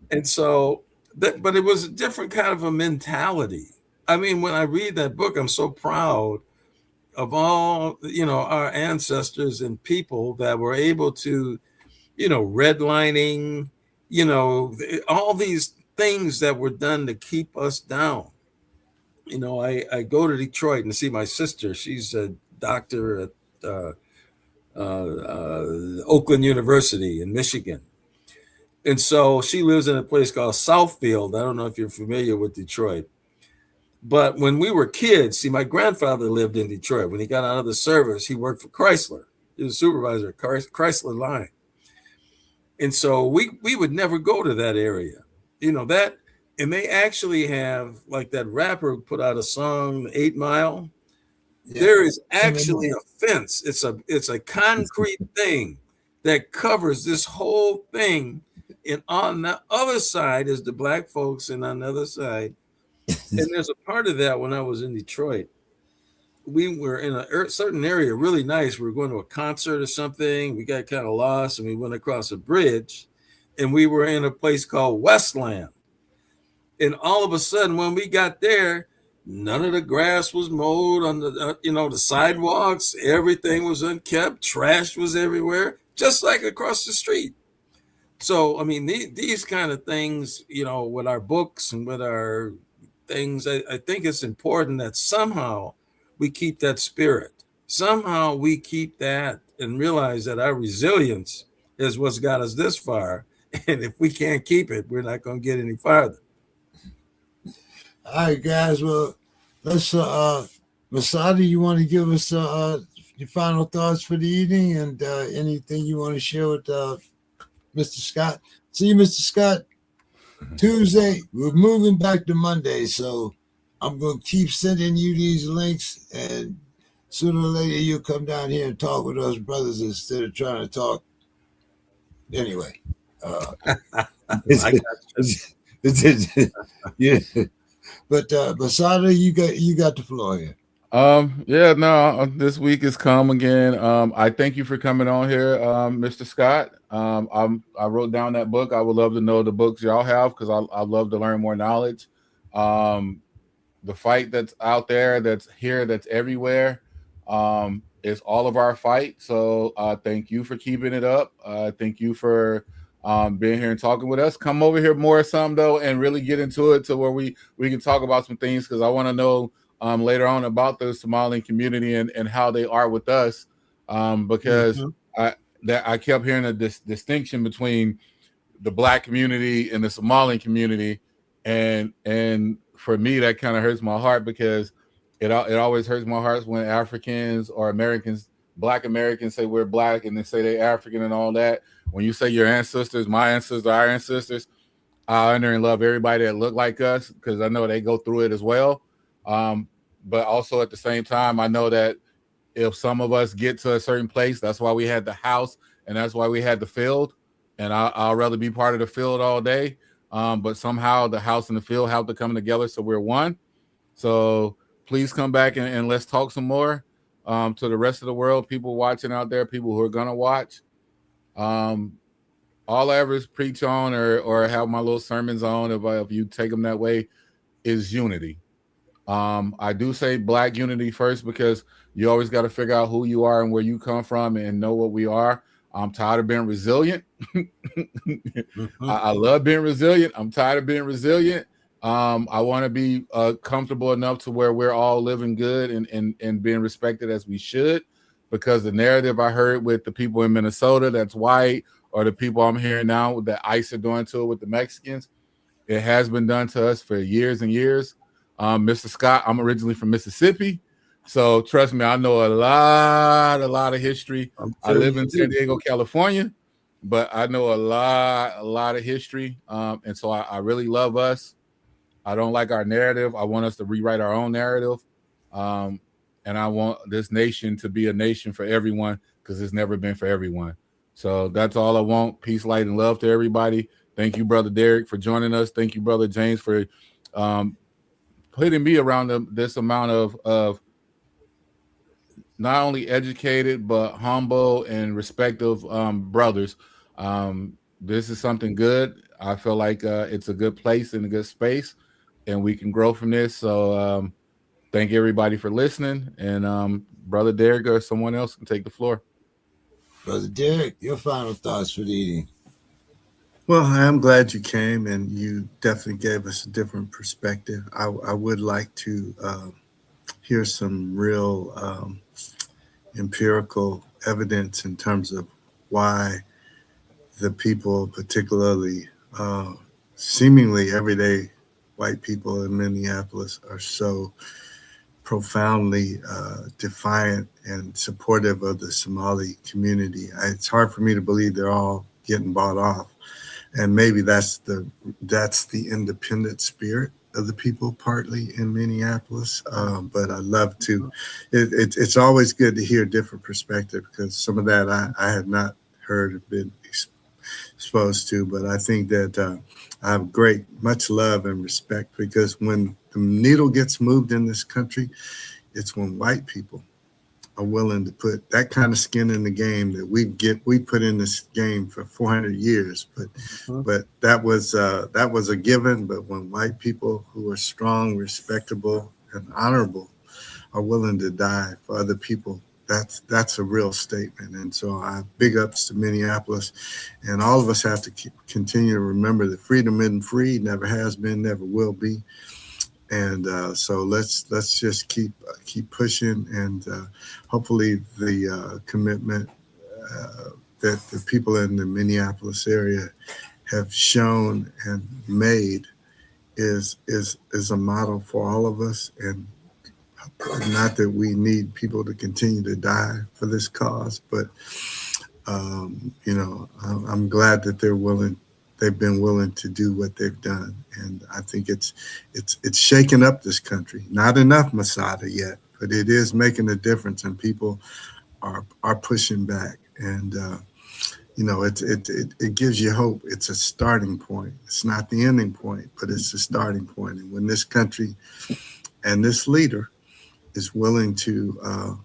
And so, but it was a different kind of a mentality. I mean, when I read that book, I'm so proud of all, our ancestors and people that were able to, redlining, all these things that were done to keep us down. I go to Detroit and see my sister. She's a doctor at Oakland University in Michigan. And so she lives in a place called Southfield. I don't know if you're familiar with Detroit. But when we were kids, see, my grandfather lived in Detroit. When he got out of the service, he worked for Chrysler. He was a supervisor at Chrysler line. And so we would never go to that area, that. And they actually have, like, that rapper put out a song, 8 Mile. Yeah. There is actually a fence. It's a concrete thing that covers this whole thing. And on the other side is the black folks, and on the other side, and there's a part of that when I was in Detroit. We were in a certain area, really nice. We were going to a concert or something. We got kind of lost, and we went across a bridge, and we were in a place called Westland. And all of a sudden, when we got there, none of the grass was mowed on the sidewalks. Everything was unkept. Trash was everywhere, just like across the street. So, I mean, these kind of things, with our books and with our things, I think it's important that somehow we keep that spirit. Somehow we keep that and realize that our resilience is what's got us this far. And if we can't keep it, we're not going to get any farther. All right, guys. Well, let's Masada, you want to give us your final thoughts for the evening, and anything you want to share with Mr. Scott? See you, Mr. Scott. Tuesday, we're moving back to Monday, so I'm going to keep sending you these links, and sooner or later you'll come down here and talk with us brothers instead of trying to talk. Anyway, yeah. But Masada, you got the floor here. Yeah, no, this week is come again. I thank you for coming on here, Mr. Scott. I wrote down that book. I would love to know the books y'all have, because I love to learn more knowledge. The fight that's out there, that's here, that's everywhere, is all of our fight. So thank you for keeping it up. Thank you for being here and talking with us. Come over here more or something though, and really get into it to where we can talk about some things, because I want to know later on about the Somalian community and how they are with us, because I kept hearing this distinction between the Black community and the Somalian community, and for me that kind of hurts my heart, because it always hurts my heart when Africans or Americans, Black Americans, say we're Black and they say they're African and all that. When you say your ancestors, my ancestors, our ancestors, I honor and love everybody that look like us, because I know they go through it as well. But also at the same time, I know that if some of us get to a certain place, that's why we had the house and that's why we had the field. And I'll rather be part of the field all day. But somehow the house and the field have to come together, so we're one. So please come back and let's talk some more to the rest of the world, people watching out there, people who are going to watch. All I ever preach on or have my little sermons on, if you take them that way, is unity. I do say Black unity first, because you always got to figure out who you are and where you come from and know what we are. I'm tired of being resilient. I love being resilient. I'm tired of being resilient. I want to be comfortable enough to where we're all living good and being respected as we should, because the narrative I heard with the people in Minnesota that's white, or the people I'm hearing now that ICE are doing to it with the Mexicans, it has been done to us for years and years. Mr. Scott, I'm originally from Mississippi, so trust me, I know a lot of history. I live in San Diego, California, but I know a lot of history, and so I really love us. I don't like our narrative. I want us to rewrite our own narrative, and I want this nation to be a nation for everyone, because it's never been for everyone. So that's all I want. Peace, light, and love to everybody. Thank you, Brother Derek, for joining us. Thank you, Brother James, for putting me around this amount of not only educated but humble and respectful brothers. This is something good. I feel like it's a good place and a good space, and we can grow from this. So thank everybody for listening, and Brother Derek or someone else can take the floor. Brother Derek, your final thoughts for the evening. Well, I am glad you came, and you definitely gave us a different perspective. I would like to hear some real empirical evidence in terms of why the people, particularly seemingly everyday white people in Minneapolis, are so profoundly defiant and supportive of the Somali community. It's hard for me to believe they're all getting bought off. And maybe that's the independent spirit of the people, partly in Minneapolis. But I love to. It's always good to hear different perspective, because some of that I had not heard or been exposed to. But I think that I have much love and respect, because when the needle gets moved in this country, it's when white people are willing to put that kind of skin in the game that we put in this game for 400 years. But that was a given. But when white people who are strong, respectable, and honorable are willing to die for other people, that's a real statement. And so big ups to Minneapolis, and all of us have to continue to remember that freedom isn't free, never has been, never will be. And so let's just keep pushing, and hopefully the commitment that the people in the Minneapolis area have shown and made is a model for all of us. And not that we need people to continue to die for this cause, but I'm glad that they've been willing to do what they've done. And I think it's shaken up this country. Not enough Masada yet, but it is making a difference, and people are pushing back. And it gives you hope. It's a starting point. It's not the ending point, but it's a starting point. And when this country and this leader is willing to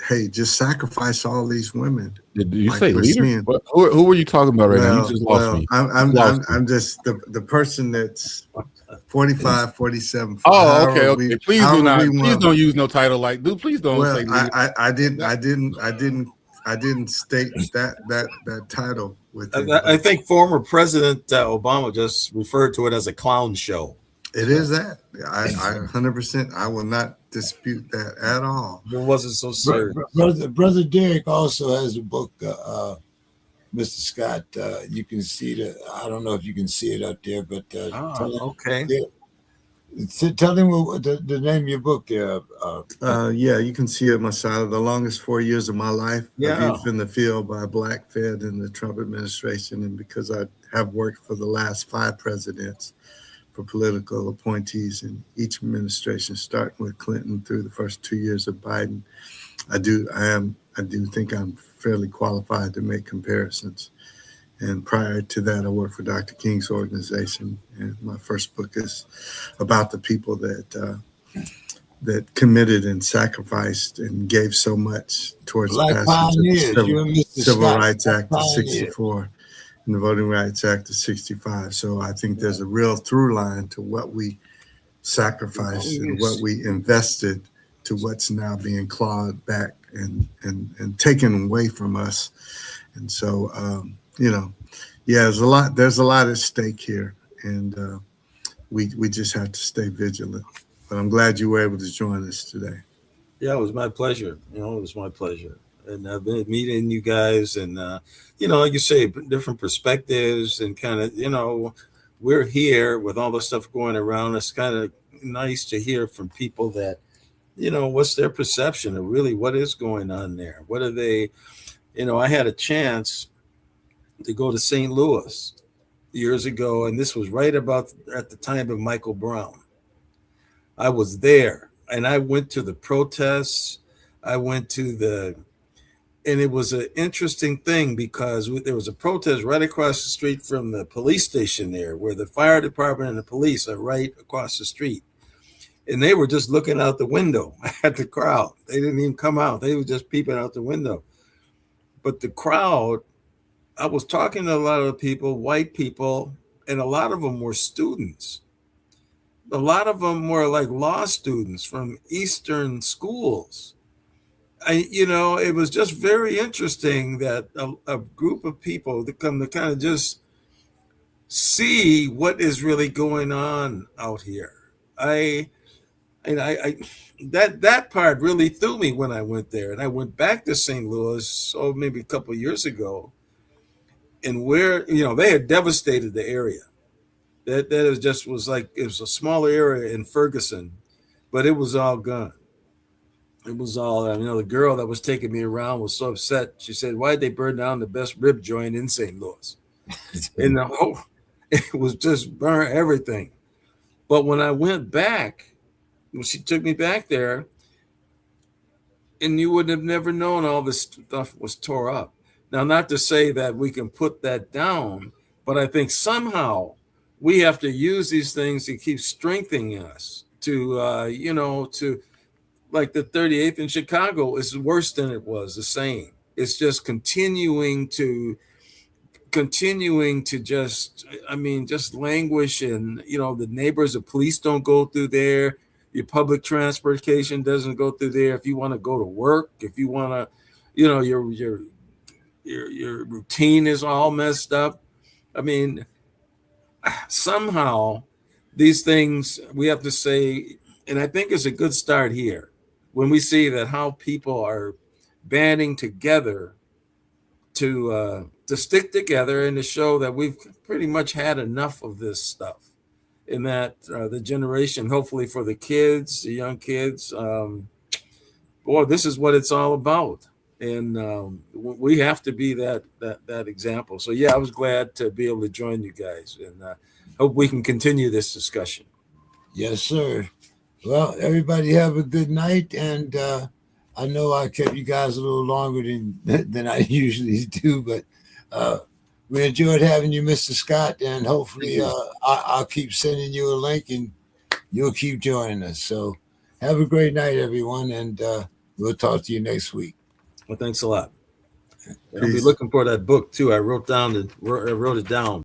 hey, just sacrifice all these women. Did you say leader? Who were you talking about right now? You just lost me. I'm just the person that's 45, 47. Oh, okay. Please don't use no title like, dude. Please don't say leader. I didn't state that title with it. I think former President Obama just referred to it as a clown show. It is that. I 100%. I will not dispute that at all. It wasn't so serious. Brother Derek also has a book, Mr. Scott. You can see I don't know if you can see it up there, but okay. Tell him the name of your book there. Yeah, you can see it, Masada. The longest 4 years of my life. Yeah. Youth in the Field by Black Fed in the Trump administration. And because I have worked for the last 5 presidents for political appointees in each administration, starting with Clinton through the first 2 years of Biden, I do think I'm fairly qualified to make comparisons. And prior to that, I worked for Dr. King's organization, and my first book is about the people that committed and sacrificed and gave so much towards the passage of the Civil Rights Act of '64 and the Voting Rights Act of '65. So I think there's a real through line to what we sacrificed and what we invested to what's now being clawed back and taken away from us. And so, there's a lot at stake here, and we just have to stay vigilant. But I'm glad you were able to join us today. Yeah, it was my pleasure. It was my pleasure. And I've been meeting you guys, and like you say, different perspectives, and kind of, we're here with all the stuff going around. It's kind of nice to hear from people that, what's their perception of really what is going on there. What are they? I had a chance to go to St. Louis years ago, and this was right about at the time of Michael Brown. I was there, and I went to the protests. I went to and it was an interesting thing, because there was a protest right across the street from the police station there, where the fire department and the police are right across the street. And they were just looking out the window at the crowd. They didn't even come out. They were just peeping out the window. But the crowd, I was talking to a lot of people, white people, and a lot of them were students. A lot of them were like law students from Eastern schools. It was just very interesting that a group of people that come to kind of just see what is really going on out here. That part really threw me when I went there, and I went back to St. Louis, maybe a couple of years ago, and where they had devastated the area. That was like, it was a smaller area in Ferguson, but it was all gone. it was all, the girl that was taking me around was so upset. She said, "Why'd they burn down the best rib joint in St. Louis?" And the whole, it was just burn everything. But when I went back, when she took me back there, and you would have never known all this stuff was tore up. Now, not to say that we can put that down, but I think somehow we have to use these things to keep strengthening us to like the 38th in Chicago is worse than it was, the same. It's just continuing to just languish, and the neighbors, the police don't go through there, your public transportation doesn't go through there. If you want to go to work, if you want to, your routine is all messed up. I mean, somehow these things we have to say, and I think it's a good start here when we see that how people are banding together to stick together and to show that we've pretty much had enough of this stuff, and that the generation, hopefully for the kids, the young kids, boy, this is what it's all about. And we have to be that example. So yeah, I was glad to be able to join you guys, and hope we can continue this discussion. Yes, sir. Well, everybody have a good night, and I know I kept you guys a little longer than I usually do, but we enjoyed having you, Mr. Scott, and hopefully I'll keep sending you a link and you'll keep joining us. So have a great night, everyone, and we'll talk to you next week. Well, thanks a lot. I'll be looking for that book too. I wrote it down.